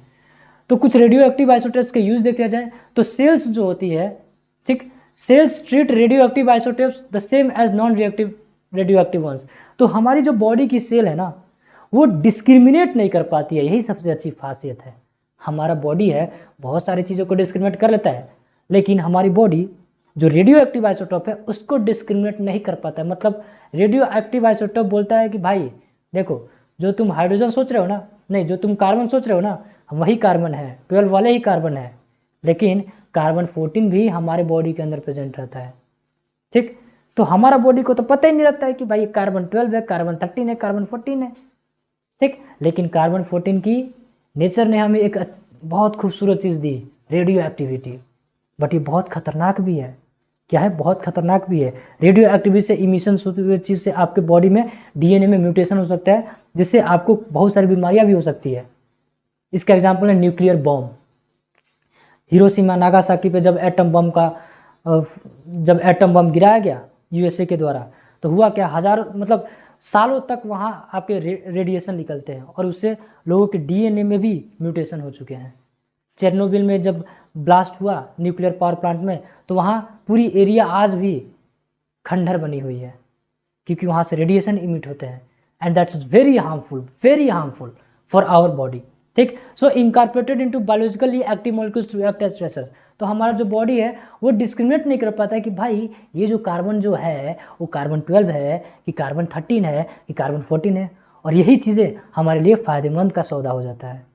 S1: तो कुछ रेडियो एक्टिव आइसोटोप्स के यूज देखा जाए तो सेल्स जो होती है, ठीक, cells treat radioactive isotopes the same as non reactive radioactive ones. तो हमारी जो बॉडी की सेल है ना वो डिस्क्रिमिनेट नहीं कर पाती है, यही सबसे अच्छी खासियत है। हमारा बॉडी है बहुत सारी चीज़ों को डिस्क्रिमिनेट कर लेता है, लेकिन हमारी बॉडी जो रेडियो एक्टिव आइसोटोप है उसको डिस्क्रिमिनेट नहीं कर पाता है। मतलब रेडियो एक्टिव आइसोटोप बोलता है कि भाई देखो, जो तुम हाइड्रोजन सोच रहे हो ना, नहीं, जो तुम कार्बन सोच रहे हो ना वही कार्बन है, 12 वाले ही कार्बन है, लेकिन कार्बन 14 भी हमारे बॉडी के अंदर प्रेजेंट रहता है, ठीक। तो हमारा बॉडी को तो पता ही नहीं रहता है कि भाई कार्बन 12 है, कार्बन 13 है, कार्बन 14 है, ठीक। लेकिन कार्बन 14 की नेचर ने हमें एक बहुत खूबसूरत चीज़ दी, रेडियो एक्टिविटी। बट ये बहुत खतरनाक भी है। क्या है? बहुत खतरनाक भी है। रेडियो एक्टिविटी से इमिशन होते हुए चीज़ से आपके बॉडी में डीएनए में म्यूटेशन हो सकता है, जिससे आपको बहुत सारी बीमारियां भी हो सकती है। इसका एग्जाम्पल है न्यूक्लियर बॉम्ब। हिरोशिमा नागासाकी पे जब एटम बम गिराया गया यूएसए के द्वारा, तो हुआ क्या, हजारों मतलब सालों तक वहाँ आपके रेडिएशन निकलते हैं और उससे लोगों के डीएनए में भी म्यूटेशन हो चुके हैं। चेरनोबिल में जब ब्लास्ट हुआ न्यूक्लियर पावर प्लांट में, तो वहाँ पूरी एरिया आज भी खंडहर बनी हुई है, क्योंकि वहाँ से रेडिएशन इमिट होते हैं, and that is very harmful for our body. ठीक। So incorporated into biologically active molecules to act as stressors. तो हमारा जो बॉडी है वो डिस्क्रिमिनेट नहीं कर पाता है कि भाई ये जो कार्बन जो है वो कार्बन 12 है कि कार्बन 13 है कि कार्बन 14 है, और यही चीज़ें हमारे लिए फ़ायदेमंद का सौदा हो जाता है,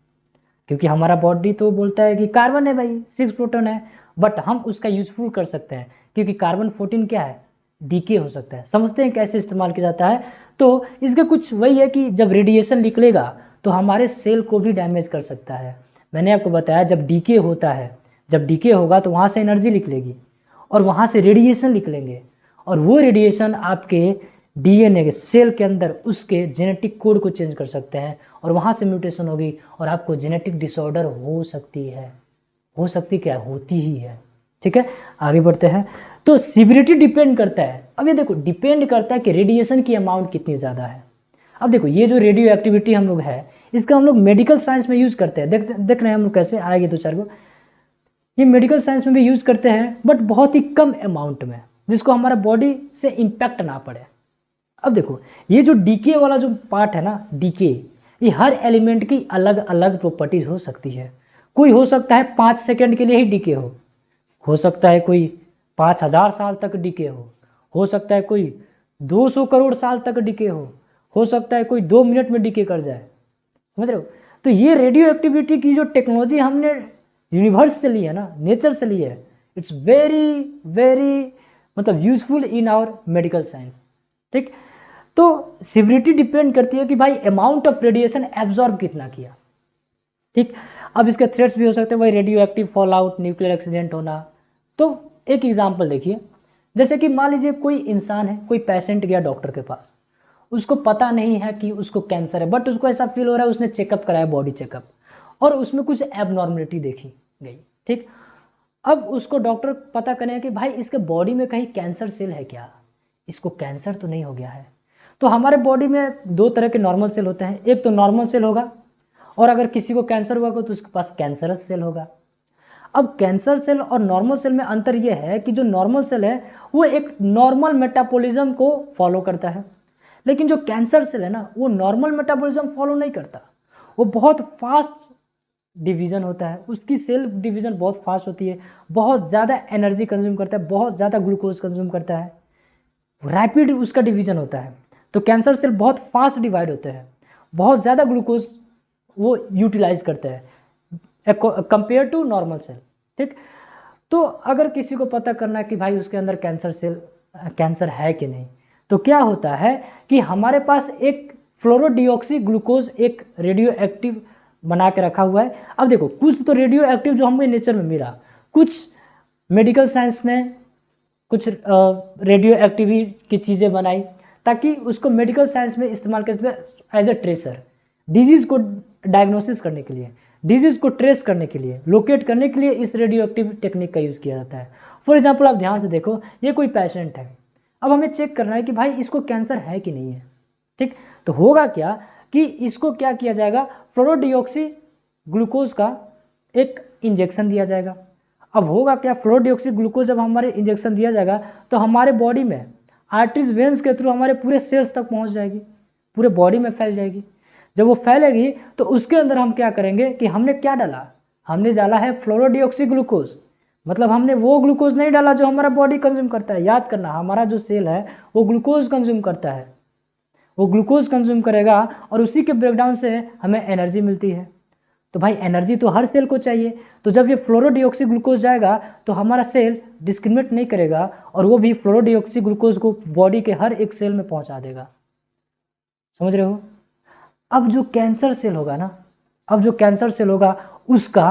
S1: क्योंकि हमारा बॉडी तो बोलता है कि कार्बन है भाई, 6 प्रोटॉन है, बट हम उसका यूजफुल कर सकते हैं, क्योंकि कार्बन 14 क्या है, डीके हो सकता है। समझते हैं कैसे इस्तेमाल किया जाता है। तो इसका कुछ वही है कि जब रेडिएशन निकलेगा तो हमारे सेल को भी डैमेज कर सकता है। मैंने आपको बताया जब डीके होता है, जब डीके होगा तो वहाँ से एनर्जी निकलेगी और वहाँ से रेडिएशन निकलेंगे, और वो रेडिएशन आपके डीएनए के सेल के अंदर उसके जेनेटिक कोड को चेंज कर सकते हैं, और वहाँ से म्यूटेशन होगी और आपको जेनेटिक डिसऑर्डर हो सकती है। हो सकती क्या, होती ही है। ठीक है, आगे बढ़ते हैं। तो सीवियरिटी डिपेंड करता है। अब ये देखो, डिपेंड करता है कि रेडिएशन की अमाउंट कितनी ज़्यादा है। अब देखो ये जो रेडियो एक्टिविटी हम लोग है, इसका हम लोग मेडिकल साइंस में यूज़ करते हैं। देख रहे हैं हम लोग कैसे आएंगे दो चार को। ये मेडिकल साइंस में भी यूज़ करते हैं, बट बहुत ही कम अमाउंट में, जिसको हमारा बॉडी से इम्पैक्ट ना पड़े। अब देखो ये जो डीके वाला जो पार्ट है ना, डीके, ये हर एलिमेंट की अलग अलग प्रॉपर्टीज हो सकती है। कोई हो सकता है 5 सेकंड के लिए ही डीके हो सकता है कोई 5000 साल तक डीके हो सकता है कोई 200 करोड़ साल तक डीके हो सकता है कोई 2 मिनट में डीके कर जाए। समझ रहे हो? तो ये रेडियो एक्टिविटी की जो टेक्नोलॉजी हमने यूनिवर्स से ली है ना, नेचर से ली है, इट्स वेरी वेरी मतलब useful in our medical science. ठीक। तो सिवियरिटी डिपेंड करती है कि भाई अमाउंट ऑफ रेडिएशन एब्जॉर्ब कितना किया। ठीक। अब इसके थ्रेट्स भी हो सकते हैं, भाई radio active fall out, nuclear accident होना। तो एक एग्जांपल देखिए, जैसे कि मान लीजिए कोई इंसान है, कोई पेशेंट गया डॉक्टर के पास, उसको पता नहीं है कि उसको कैंसर है, बट उसको ऐसा फील हो रहा है, उसने चेकअप कराया, बॉडी चेकअप, और उसमें कुछ एबनॉर्मलिटी देखी गई। ठीक। अब उसको डॉक्टर पता करें कि भाई इसके बॉडी में कहीं कैंसर सेल है क्या, इसको कैंसर तो नहीं हो गया है। तो हमारे बॉडी में 2 तरह के नॉर्मल सेल होते हैं, एक तो नॉर्मल सेल होगा, और अगर किसी को कैंसर हुआ तो उसके पास कैंसरस सेल होगा। अब कैंसर सेल और नॉर्मल सेल में अंतर यह है कि जो नॉर्मल सेल है वो एक नॉर्मल मेटाबॉलिज्म को फॉलो करता है, लेकिन जो कैंसर सेल है ना, वो नॉर्मल मेटाबॉलिज्म फॉलो नहीं करता, वो बहुत फास्ट डिवीज़न होता है, उसकी सेल डिवीज़न बहुत फास्ट होती है, बहुत ज़्यादा एनर्जी कंज्यूम करता है, बहुत ज़्यादा ग्लूकोज कंज्यूम करता है, रैपिड उसका डिवीज़न होता है। तो कैंसर सेल बहुत फास्ट डिवाइड होते हैं, बहुत ज़्यादा ग्लूकोज वो यूटिलाइज करते हैं कंपेयर टू नॉर्मल सेल। ठीक। तो अगर किसी को पता करना है कि भाई उसके अंदर कैंसर है कि नहीं, तो क्या होता है कि हमारे पास एक फ्लोरोडिऑक्सी ग्लूकोज एक रेडियो एक्टिव बना के रखा हुआ है। अब देखो कुछ तो रेडियो एक्टिव जो हमें नेचर में मिला, कुछ मेडिकल साइंस ने कुछ रेडियो एक्टिव की चीज़ें बनाई ताकि उसको मेडिकल साइंस में इस्तेमाल कर एज ए ट्रेसर, डिजीज़ को डायग्नोसिस करने के लिए, डिजीज़ को ट्रेस करने के लिए, लोकेट करने के लिए इस रेडियो एक्टिव टेक्निक का यूज़ किया जाता है। फॉर एग्जाम्पल आप ध्यान से देखो, ये कोई पेशेंट है, अब हमें चेक करना है कि भाई इसको कैंसर है कि नहीं है। ठीक। तो होगा क्या कि इसको क्या किया जाएगा, फ्लोरोडिऑक्सी ग्लूकोज का एक इंजेक्शन दिया जाएगा। अब होगा क्या, फ्लोरोडिऑक्सी ग्लूकोज जब हमारे इंजेक्शन दिया जाएगा तो हमारे बॉडी में आर्टरीज वेन्स के थ्रू हमारे पूरे सेल्स तक पहुंच जाएगी, पूरे बॉडी में फैल जाएगी। जब वो फैलेगी तो उसके अंदर हम क्या करेंगे कि हमने क्या डाला, हमने डाला है फ्लोरोडिऑक्सी ग्लूकोज, मतलब हमने वो ग्लूकोज नहीं डाला जो हमारा बॉडी कंज्यूम करता है। याद करना, हमारा जो सेल है वो ग्लूकोज कंज्यूम करता है, वो ग्लूकोज कंज्यूम करेगा और उसी के ब्रेकडाउन से हमें एनर्जी मिलती है। तो भाई एनर्जी तो हर सेल को चाहिए, तो जब ये फ्लोरोडिऑक्सी ग्लूकोज जाएगा तो हमारा सेल डिस्क्रिमिनेट नहीं करेगा और वो भी फ्लोरोडिऑक्सी ग्लूकोज को बॉडी के हर एक सेल में पहुंचा देगा। समझ रहे हो? अब जो कैंसर सेल होगा ना, अब जो कैंसर सेल होगा उसका,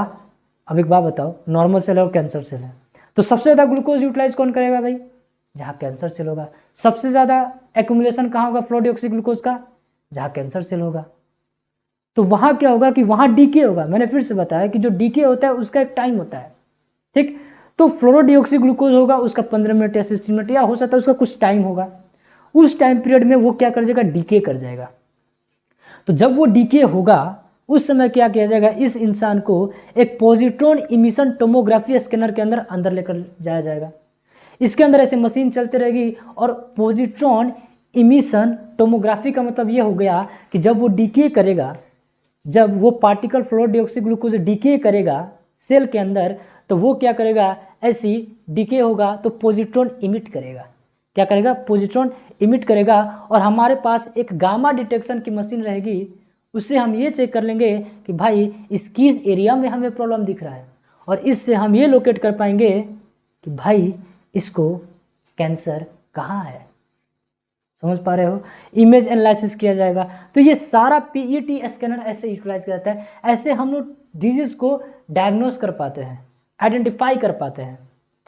S1: अब एक बात बताओ, नॉर्मल सेल है और कैंसर सेल है, तो सबसे ज़्यादा ग्लूकोज यूटिलाइज कौन करेगा भाई? जहाँ कैंसर सेल होगा। सबसे ज़्यादा एक्यूमुलेशन कहाँ होगा फ्लो डीऑक्सी ग्लूकोज का? जहाँ कैंसर सेल होगा। तो वहाँ क्या होगा कि वहाँ डीके होगा। मैंने फिर से बताया कि जो डीके होता है उसका एक टाइम होता है, ठीक। तो फ्लोरोडीऑक्सी ग्लूकोज होगा उसका 15 मिनट या 60 मिनट या हो सकता है उसका कुछ टाइम होगा, उस टाइम पीरियड में वो क्या कर जाएगा? डीके कर जाएगा। तो जब वो डीके होगा उस समय क्या किया जाएगा? इस इंसान को एक पॉजिट्रॉन इमिशन टोमोग्राफी स्कैनर के अंदर लेकर जाया जाएगा। इसके अंदर ऐसे मशीन चलती रहेगी और पॉजिट्रॉन इमिशन टोमोग्राफी का मतलब ये हो गया कि जब वो डीके करेगा, जब वो पार्टिकल फ्लोरोडीऑक्सी ग्लूकोज डीके करेगा सेल के अंदर, तो वो क्या करेगा? ऐसी डीके होगा तो पॉजिट्रॉन इमिट करेगा। क्या करेगा? पॉजिट्रॉन इमिट करेगा। और हमारे पास एक गामा डिटेक्शन की मशीन रहेगी, उससे हम ये चेक कर लेंगे कि भाई इस किस एरिया में हमें प्रॉब्लम दिख रहा है, और इससे हम ये लोकेट कर पाएंगे कि भाई इसको कैंसर कहाँ है। समझ पा रहे हो? इमेज एनालिसिस किया जाएगा। तो ये सारा पीईटी स्कैनर ऐसे यूटिलाइज किया जाता है। ऐसे हम लोग डिजीज को डायग्नोस कर पाते हैं, आइडेंटिफाई कर पाते हैं,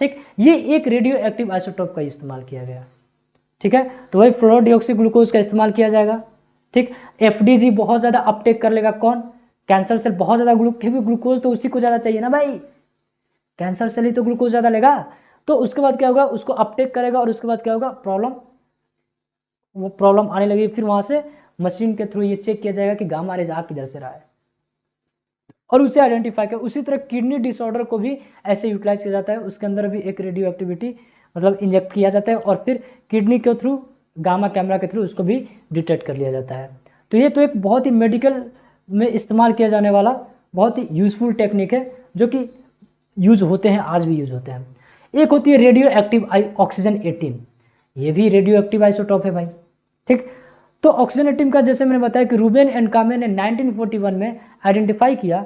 S1: ठीक। ये एक रेडियो एक्टिव आइसोटोप का इस्तेमाल किया गया, ठीक है। तो वही फ्लोरोडीऑक्सी ग्लूकोज का इस्तेमाल किया जाएगा, ठीक। एफडीजी बहुत ज़्यादा अपटेक कर लेगा कौन? कैंसर सेल बहुत ज़्यादा क्योंकि ग्लूकोज तो उसी को ज़्यादा चाहिए ना भाई, कैंसर सेल ही तो ग्लूकोज ज़्यादा लेगा। तो उसके बाद क्या होगा? उसको अपटेक करेगा और उसके बाद क्या होगा? वो प्रॉब्लम आने लगी। फिर वहाँ से मशीन के थ्रू ये चेक किया जाएगा कि गामा रेज आ किधर से रहा है और उसे आइडेंटिफाई कर। उसी तरह किडनी डिसऑर्डर को भी ऐसे यूटिलाइज किया जाता है, उसके अंदर भी एक रेडियो एक्टिविटी मतलब इंजेक्ट किया जाता है और फिर किडनी के थ्रू गामा कैमरा के थ्रू उसको भी डिटेक्ट कर लिया जाता है। तो ये तो एक बहुत ही मेडिकल में इस्तेमाल किया जाने वाला बहुत ही यूजफुल टेक्निक है, जो कि यूज होते हैं, आज भी यूज होते हैं। एक होती है रेडियो एक्टिव ऑक्सीजन 18, ये भी रेडियो एक्टिव आइसोटॉप है भाई, ठीक। तो ऑक्सीजन 18 का जैसे मैंने बताया कि रूबेन एंड कामे ने 1941 में आइडेंटिफाई किया।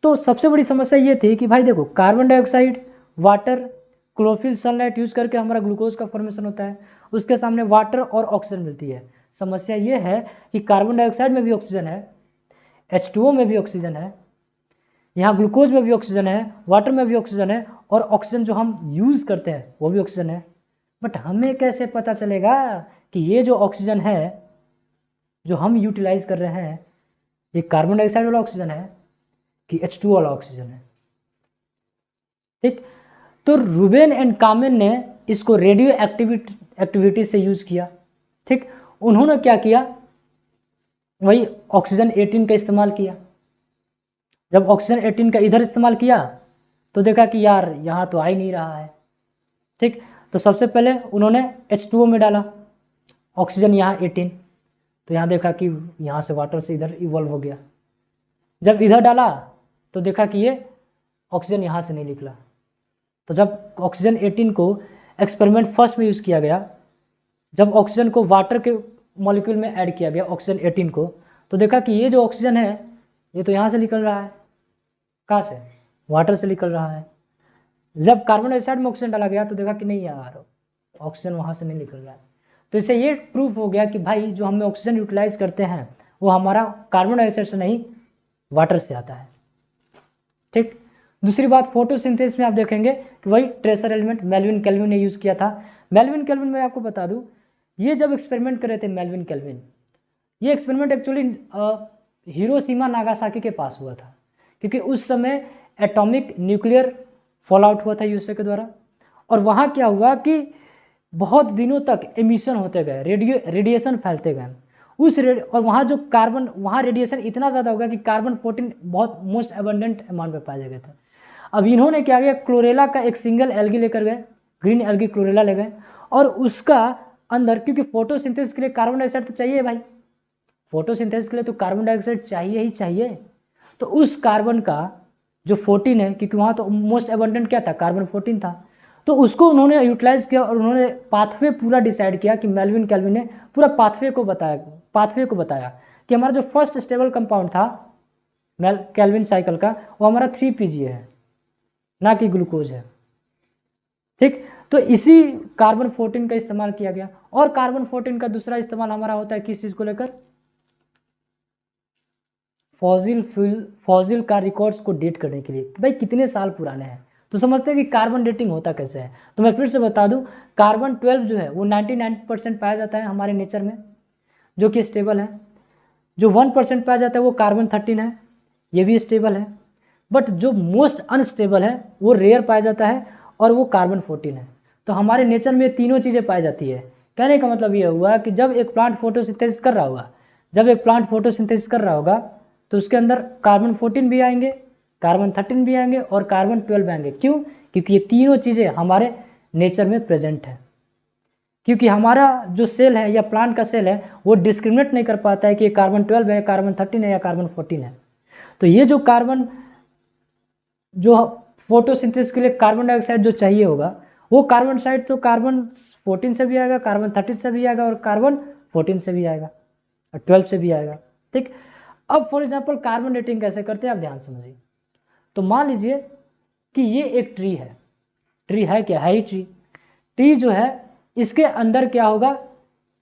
S1: तो सबसे बड़ी समस्या ये थी कि भाई देखो, carbon dioxide, water, chlorophyll, sunlight use करके हमारा ग्लूकोज का फॉर्मेशन होता है, उसके सामने वाटर और ऑक्सीजन मिलती है। समस्या ये है कि कार्बन डाइऑक्साइड में भी ऑक्सीजन है, H2O में भी ऑक्सीजन है, यहाँ ग्लूकोज में भी ऑक्सीजन है, वाटर में भी ऑक्सीजन है, और ऑक्सीजन जो हम यूज़ करते हैं वो भी ऑक्सीजन है। बट हमें कैसे पता चलेगा कि ये जो ऑक्सीजन है जो हम यूटिलाइज कर रहे हैं ये कार्बन डाइऑक्साइड वाला ऑक्सीजन है कि H2O वाला ऑक्सीजन है, ठीक। तो रूबेन एंड कामेन ने इसको रेडियो एक्टिविटी से यूज किया, ठीक। उन्होंने क्या किया? वही ऑक्सीजन 18 का इस्तेमाल किया। जब ऑक्सीजन 18 का इधर इस्तेमाल किया तो देखा कि यार यहाँ तो आ ही नहीं रहा है, ठीक। तो सबसे पहले उन्होंने H2O में डाला ऑक्सीजन यहाँ 18, तो यहाँ देखा कि यहाँ से वाटर से इधर इवॉल्व हो गया। जब इधर डाला तो देखा कि ये ऑक्सीजन यहाँ से नहीं निकला। तो जब ऑक्सीजन 18 को एक्सपेरिमेंट फर्स्ट में यूज़ किया गया, जब ऑक्सीजन को वाटर के मॉलिक्यूल में ऐड किया गया ऑक्सीजन 18 को, तो देखा कि ये जो ऑक्सीजन है ये तो यहाँ से निकल रहा है। कहाँ से? वाटर से निकल रहा है। जब कार्बन डाइऑक्साइड में ऑक्सीजन डाला गया तो देखा कि नहीं यार, ऑक्सीजन वहाँ से नहीं निकल रहा है। तो इससे ये प्रूफ हो गया कि भाई जो हमें ऑक्सीजन यूटिलाइज करते हैं वो हमारा कार्बन डाइऑक्साइड से नहीं, वाटर से आता है, ठीक। दूसरी बात, फोटोसिंथेसिस में आप देखेंगे कि वही ट्रेसर एलिमेंट मेल्विन केल्विन ने यूज़ किया था। मेल्विन केल्विन में आपको बता दूं, ये जब एक्सपेरिमेंट कर रहे थे मेल्विन केल्विन, ये एक्सपेरिमेंट एक्चुअली हिरोशिमा नागासाकी के पास हुआ था, क्योंकि उस समय एटॉमिक न्यूक्लियर फॉल आउट हुआ था यूएसए के द्वारा। और वहाँ क्या हुआ कि बहुत दिनों तक एमिशन होते गए, रेडिएशन फैलते गए और वहाँ जो कार्बन, वहाँ रेडिएशन इतना ज़्यादा हो गया कि कार्बन 14 बहुत मोस्ट एबंडेंट अमाउंट में पाया गया था। अब इन्होंने क्या किया, क्लोरेला का एक सिंगल एल्गी लेकर गए, ग्रीन एल्गी क्लोरेला ले गए, और उसका अंदर, क्योंकि फोटोसिंथेसिस के लिए कार्बन डाइऑक्साइड तो चाहिए भाई, फोटोसिंथेसिस के लिए तो कार्बन डाइऑक्साइड चाहिए ही चाहिए। तो उस कार्बन का जो 14 है, क्योंकि वहाँ तो मोस्ट एबंडेंट क्या था, कार्बन 14 था, तो उसको उन्होंने यूटिलाइज किया और उन्होंने पाथवे पूरा डिसाइड किया कि मेल्विन केल्विन ने पूरा पाथवे को बताया कि हमारा जो फर्स्ट स्टेबल कंपाउंड था केल्विन साइकिल का, वो हमारा 3PGA है, ना कि ग्लूकोज है, ठीक। तो इसी कार्बन 14 का इस्तेमाल किया गया। और कार्बन 14 का दूसरा इस्तेमाल हमारा होता है किस चीज़ को लेकर? फॉसिल का रिकॉर्ड्स को डेट करने के लिए कि भाई कितने साल पुराने हैं। तो समझते हैं कि कार्बन डेटिंग होता कैसे है। तो मैं फिर से बता दूं, कार्बन 12 जो है वो 99% पाया जाता है हमारे नेचर में, जो कि स्टेबल है। जो 1% पाया जाता है वो कार्बन 13 है, ये भी स्टेबल है। बट जो मोस्ट अनस्टेबल है वो रेयर पाया जाता है, और वो कार्बन 14 है। तो हमारे नेचर में तीनों चीज़ें पाई जाती है। कहने का मतलब ये हुआ कि जब एक प्लांट फोटोसिंथेसिस कर रहा होगा, तो उसके अंदर कार्बन 14 भी आएंगे, कार्बन 13 भी आएंगे और कार्बन 12 आएंगे। क्यों? क्योंकि ये तीनों चीज़ें हमारे नेचर में प्रेजेंट है। क्योंकि हमारा जो सेल है या प्लांट का सेल है वो डिस्क्रिमिनेट नहीं कर पाता है कि कार्बन 12 है, कार्बन 13 है या कार्बन 14 है। तो ये जो फोटोसिंथेसिस के लिए कार्बन डाइऑक्साइड जो चाहिए होगा, वो कार्बन डाइऑक्साइड तो कार्बन 14 से भी आएगा, कार्बन 13 से भी आएगा और कार्बन 14 से भी आएगा और 12 से भी आएगा। ठीक। अब फॉर एग्जांपल कार्बन डेटिंग कैसे करते हैं आप ध्यान समझिए। तो मान लीजिए कि ये एक ट्री है। ट्री है क्या? है ही ट्री। ट्री जो है इसके अंदर क्या होगा?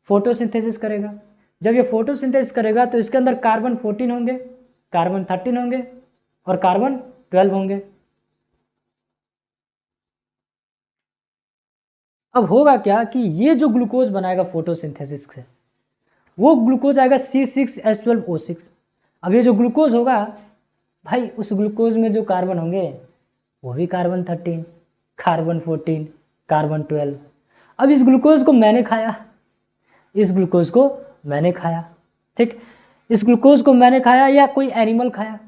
S1: फोटोसिंथेसिस करेगा। जब ये फोटोसिंथेसिस करेगा तो इसके अंदर कार्बन 14 होंगे, कार्बन 13 होंगे और कार्बन 12 होंगे। अब होगा क्या कि ये जो ग्लूकोज बनाएगा फोटोसिंथेसिस से, वो ग्लूकोज आएगा C6H12O6। अब ये जो ग्लूकोज होगा भाई, उस ग्लूकोज में जो कार्बन होंगे वो भी कार्बन 13, कार्बन 14, कार्बन 12। अब इस ग्लूकोज को मैंने खाया, ठीक। इस ग्लूकोज को मैंने खाया या कोई एनिमल खाया।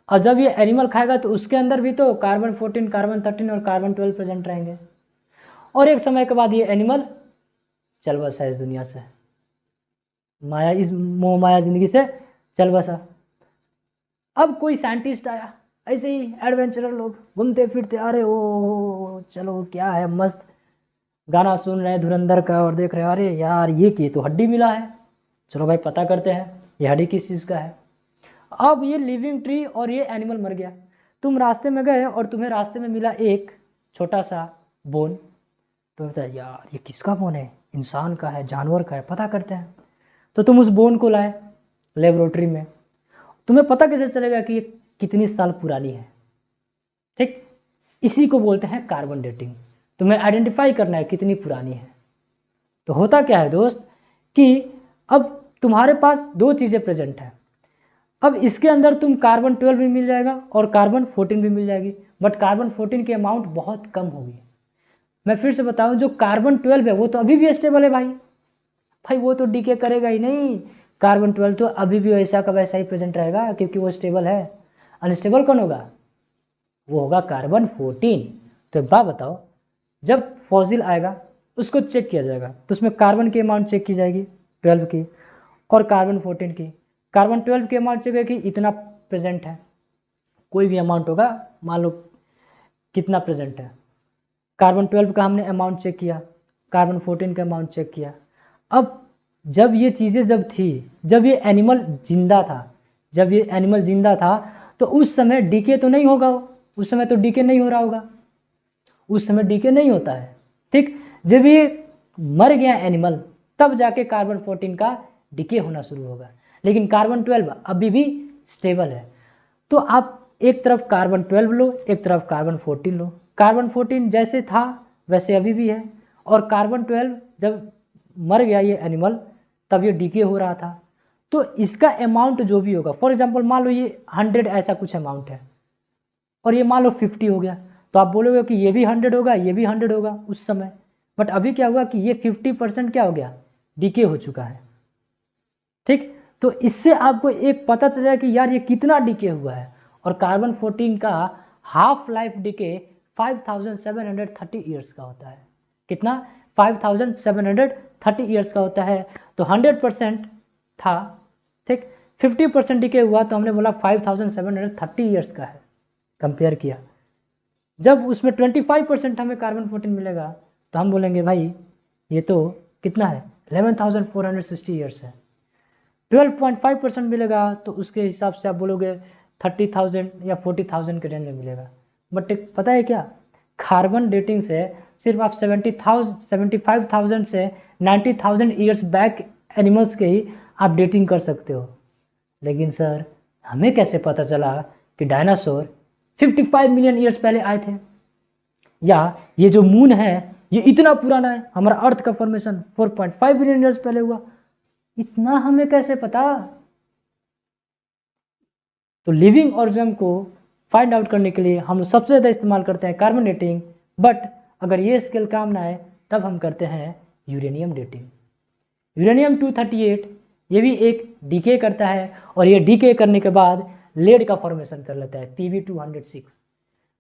S1: और जब ये एनिमल खाएगा तो उसके अंदर भी तो कार्बन 14, कार्बन 13 और कार्बन 12 प्रेजेंट रहेंगे। और एक समय के बाद ये एनिमल चल बसा इस दुनिया से, इस मोह माया जिंदगी से चल बसा। अब कोई साइंटिस्ट आया, ऐसे ही एडवेंचरर लोग घूमते फिरते, अरे ओ चलो क्या है, मस्त गाना सुन रहे हैं धुरंधर का और देख रहे हैं, अरे यार ये तो हड्डी मिला है, चलो भाई पता करते हैं ये हड्डी किस चीज़ का है। अब ये लिविंग ट्री और ये एनिमल मर गया। तुम रास्ते में गए और तुम्हें रास्ते में मिला एक छोटा सा बोन। तो कहता है यार ये किसका बोन है? इंसान का है, जानवर का है, पता करते हैं। तो तुम उस बोन को लाए लेबोरेटरी में। तुम्हें पता कैसे चलेगा कि ये कितनी साल पुरानी है? ठीक, इसी को बोलते हैं कार्बन डेटिंग। तुम्हें आइडेंटिफाई करना है कितनी पुरानी है। तो होता क्या है दोस्त कि अब तुम्हारे पास दो चीज़ें प्रेजेंट है। अब इसके अंदर तुम कार्बन 12 भी मिल जाएगा और कार्बन 14 भी मिल जाएगी, बट कार्बन 14 की अमाउंट बहुत कम होगी। मैं फिर से बताऊं, जो कार्बन 12 है वो तो अभी भी स्टेबल है भाई वो तो डीके करेगा ही नहीं। कार्बन 12 तो अभी भी वैसा का वैसा ही प्रेजेंट रहेगा क्योंकि वो स्टेबल है। अनस्टेबल कौन होगा? वो होगा कार्बन 14। तो एक बात बताओ, जब फॉसिल आएगा उसको चेक किया जाएगा तो उसमें कार्बन की अमाउंट चेक की जाएगी 12 की और कार्बन 14 की। कार्बन 12 की अमाउंट चेक है कि इतना प्रेजेंट है, कोई भी अमाउंट होगा, मान लो कितना प्रेजेंट है। कार्बन 12 का हमने अमाउंट चेक किया, कार्बन 14 का अमाउंट चेक किया। अब जब ये चीज़ें जब ये एनिमल जिंदा था तो उस समय डीके तो नहीं होगा, उस समय तो डीके नहीं हो रहा होगा, उस समय डीके नहीं होता है। ठीक, जब ये मर गया एनिमल तब जाके कार्बन 14 का डीके होना शुरू होगा, लेकिन कार्बन 12 अभी भी स्टेबल है। तो आप एक तरफ कार्बन 12 लो, एक तरफ कार्बन 14 लो। कार्बन 14 जैसे था वैसे अभी भी है, और कार्बन 12 जब मर गया ये एनिमल तब ये डीके हो रहा था। तो इसका अमाउंट जो भी होगा, फॉर एग्जांपल मान लो ये 100 ऐसा कुछ अमाउंट है और ये मान लो 50 हो गया, तो आप बोलोगे कि ये भी 100 होगा, ये भी 100 होगा उस समय। बट अभी क्या हुआ कि ये 50% क्या हो गया? डीके हो चुका है। ठीक, तो इससे आपको एक पता चलेगा कि यार ये कितना डीके हुआ है। और कार्बन 14 का हाफ लाइफ डीके 5730 ईयर्स का होता है। कितना? 5730 ईयर्स का होता है। तो 100% था, ठीक, 50% डीके हुआ तो हमने बोला 5730 ईयर्स का है, कंपेयर किया। जब उसमें 25% हमें कार्बन 14 मिलेगा तो हम बोलेंगे भाई ये तो कितना है? 11,460 ईयर्स है। 12.5% मिलेगा तो उसके हिसाब से आप बोलोगे 30,000 या 40,000 के रेंज में मिलेगा। बट पता है क्या, कार्बन डेटिंग से सिर्फ आप 75,000 से 90,000 ईयर्स बैक एनिमल्स के ही आप डेटिंग कर सकते हो। लेकिन सर हमें कैसे पता चला कि डायनासोर 55 मिलियन ईयर्स पहले आए थे, या ये जो मून है ये इतना पुराना है, हमारा अर्थ का फॉर्मेशन 4.5 बिलियन ईयर्स पहले हुआ, इतना हमें कैसे पता? तो लिविंग ऑर्गेनिज्म को फाइंड आउट करने के लिए हम सबसे ज़्यादा इस्तेमाल करते हैं कार्बन डेटिंग, बट अगर ये स्केल काम ना आए तब हम करते हैं यूरेनियम डेटिंग। यूरेनियम 238 ये भी एक डीके करता है, और ये डीके करने के बाद लेड का फॉर्मेशन कर लेता है Pb206।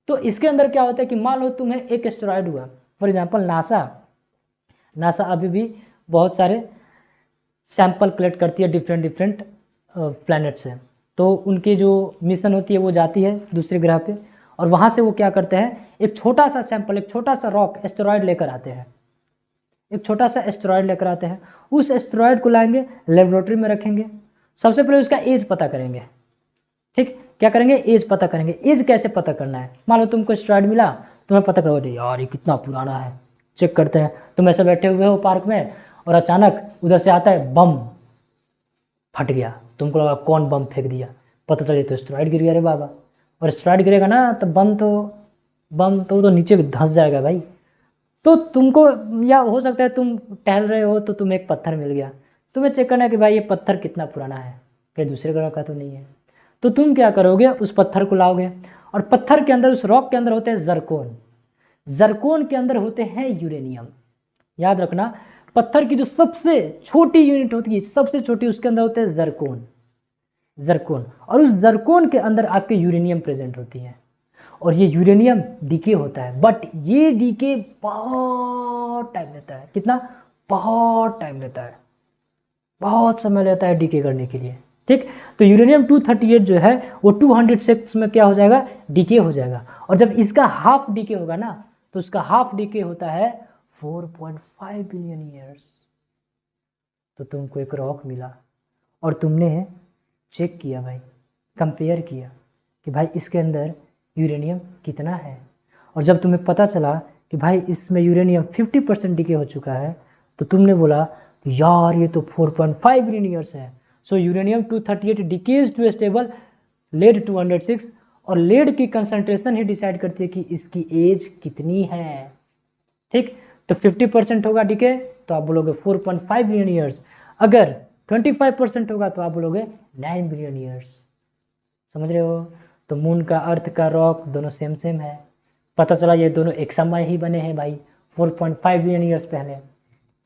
S1: तो इसके अंदर क्या होता है कि मान लो तुम्हें एक एस्टेरॉयड हुआ, फॉर एग्जांपल नासा अभी भी बहुत सारे सैंपल कलेक्ट करती है डिफरेंट प्लैनेट से, तो उनकी जो मिशन होती है वो जाती है दूसरे ग्रह पे, और वहाँ से वो क्या करते हैं, एक छोटा सा सैंपल, एक छोटा सा रॉक एस्टेरॉयड लेकर आते हैं, एक छोटा सा एस्टेरॉयड लेकर आते हैं। उस एस्टेरॉयड को लाएंगे, लेबोरेटरी में रखेंगे, सबसे पहले उसका एज पता करेंगे। ठीक, क्या करेंगे, एज पता करेंगे। एज कैसे पता करना है, मान लो तुमको एस्टेरॉयड मिला, तुम्हें पता करो यार ये कितना पुराना है, चेक करते हैं। तुम ऐसे बैठे हुए हो पार्क में और अचानक उधर से आता है बम, फट गया, तुमको लगा कौन बम फेंक दिया, पता चले तो एस्टेरॉयड गिर गया रे बाबा। और एस्टेरॉयड गिरेगा ना तो बम तो नीचे धंस जाएगा भाई। तो तुमको, या हो सकता है तुम टहल रहे हो तो तुम्हें एक पत्थर मिल गया, तुम्हें चेक करना है कि भाई ये पत्थर कितना पुराना है, कहीं दूसरे ग्रह का तो नहीं है। तो तुम क्या करोगे, उस पत्थर को लाओगे, और पत्थर के अंदर, उस रॉक के अंदर होते हैं जरकोन के अंदर होते हैं यूरेनियम। याद रखना, पत्थर की जो सबसे छोटी यूनिट होती है, सबसे छोटी, उसके अंदर होते हैं जरकोन, और उस जरकोन के अंदर आपके यूरेनियम प्रेजेंट होती है। और ये यूरेनियम डीके होता है, बट ये डीके बहुत टाइम लेता है। कितना? बहुत टाइम लेता है, बहुत समय लेता है डीके करने के लिए। ठीक, तो यूरेनियम 238 जो है वो 206 में क्या हो जाएगा, डीके हो जाएगा। और जब इसका हाफ डीके होगा ना, तो उसका हाफ डीके होता है 4.5 बिलियन ईयर्स। तो तुमको एक रॉक मिला और तुमने चेक किया भाई, कंपेयर किया कि भाई इसके अंदर यूरेनियम कितना है, और जब तुम्हें पता चला कि भाई इसमें यूरेनियम 50% डीके हो चुका है, तो तुमने बोला कि यार ये तो 4.5 बिलियन ईयर्स है। So uranium 238 decays to stable lead 206, और लेड की कंसंट्रेशन ही डिसाइड करती है कि इसकी एज कितनी है। ठीक, तो 50% होगा डीके तो आप बोलोगे 4.5 बिलियन ईयर्स, अगर 25% होगा तो आप बोलोगे 9 बिलियन ईयर्स। समझ रहे हो? तो मून का, अर्थ का रॉक दोनों सेम है। पता चला ये दोनों एक समय ही बने हैं भाई, 4.5 बिलियन ईयर्स पहले।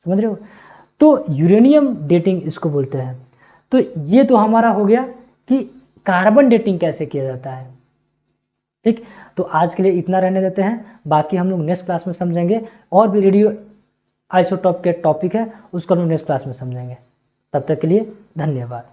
S1: समझ रहे हो? तो यूरेनियम डेटिंग इसको बोलते हैं। तो ये तो हमारा हो गया कि कार्बन डेटिंग कैसे किया जाता है। ठीक, तो आज के लिए इतना रहने देते हैं, बाकी हम लोग नेक्स्ट क्लास में समझेंगे। और भी रेडियो आइसोटोप के टॉपिक है, उसको हम नेक्स्ट क्लास में समझेंगे। तब तक के लिए धन्यवाद।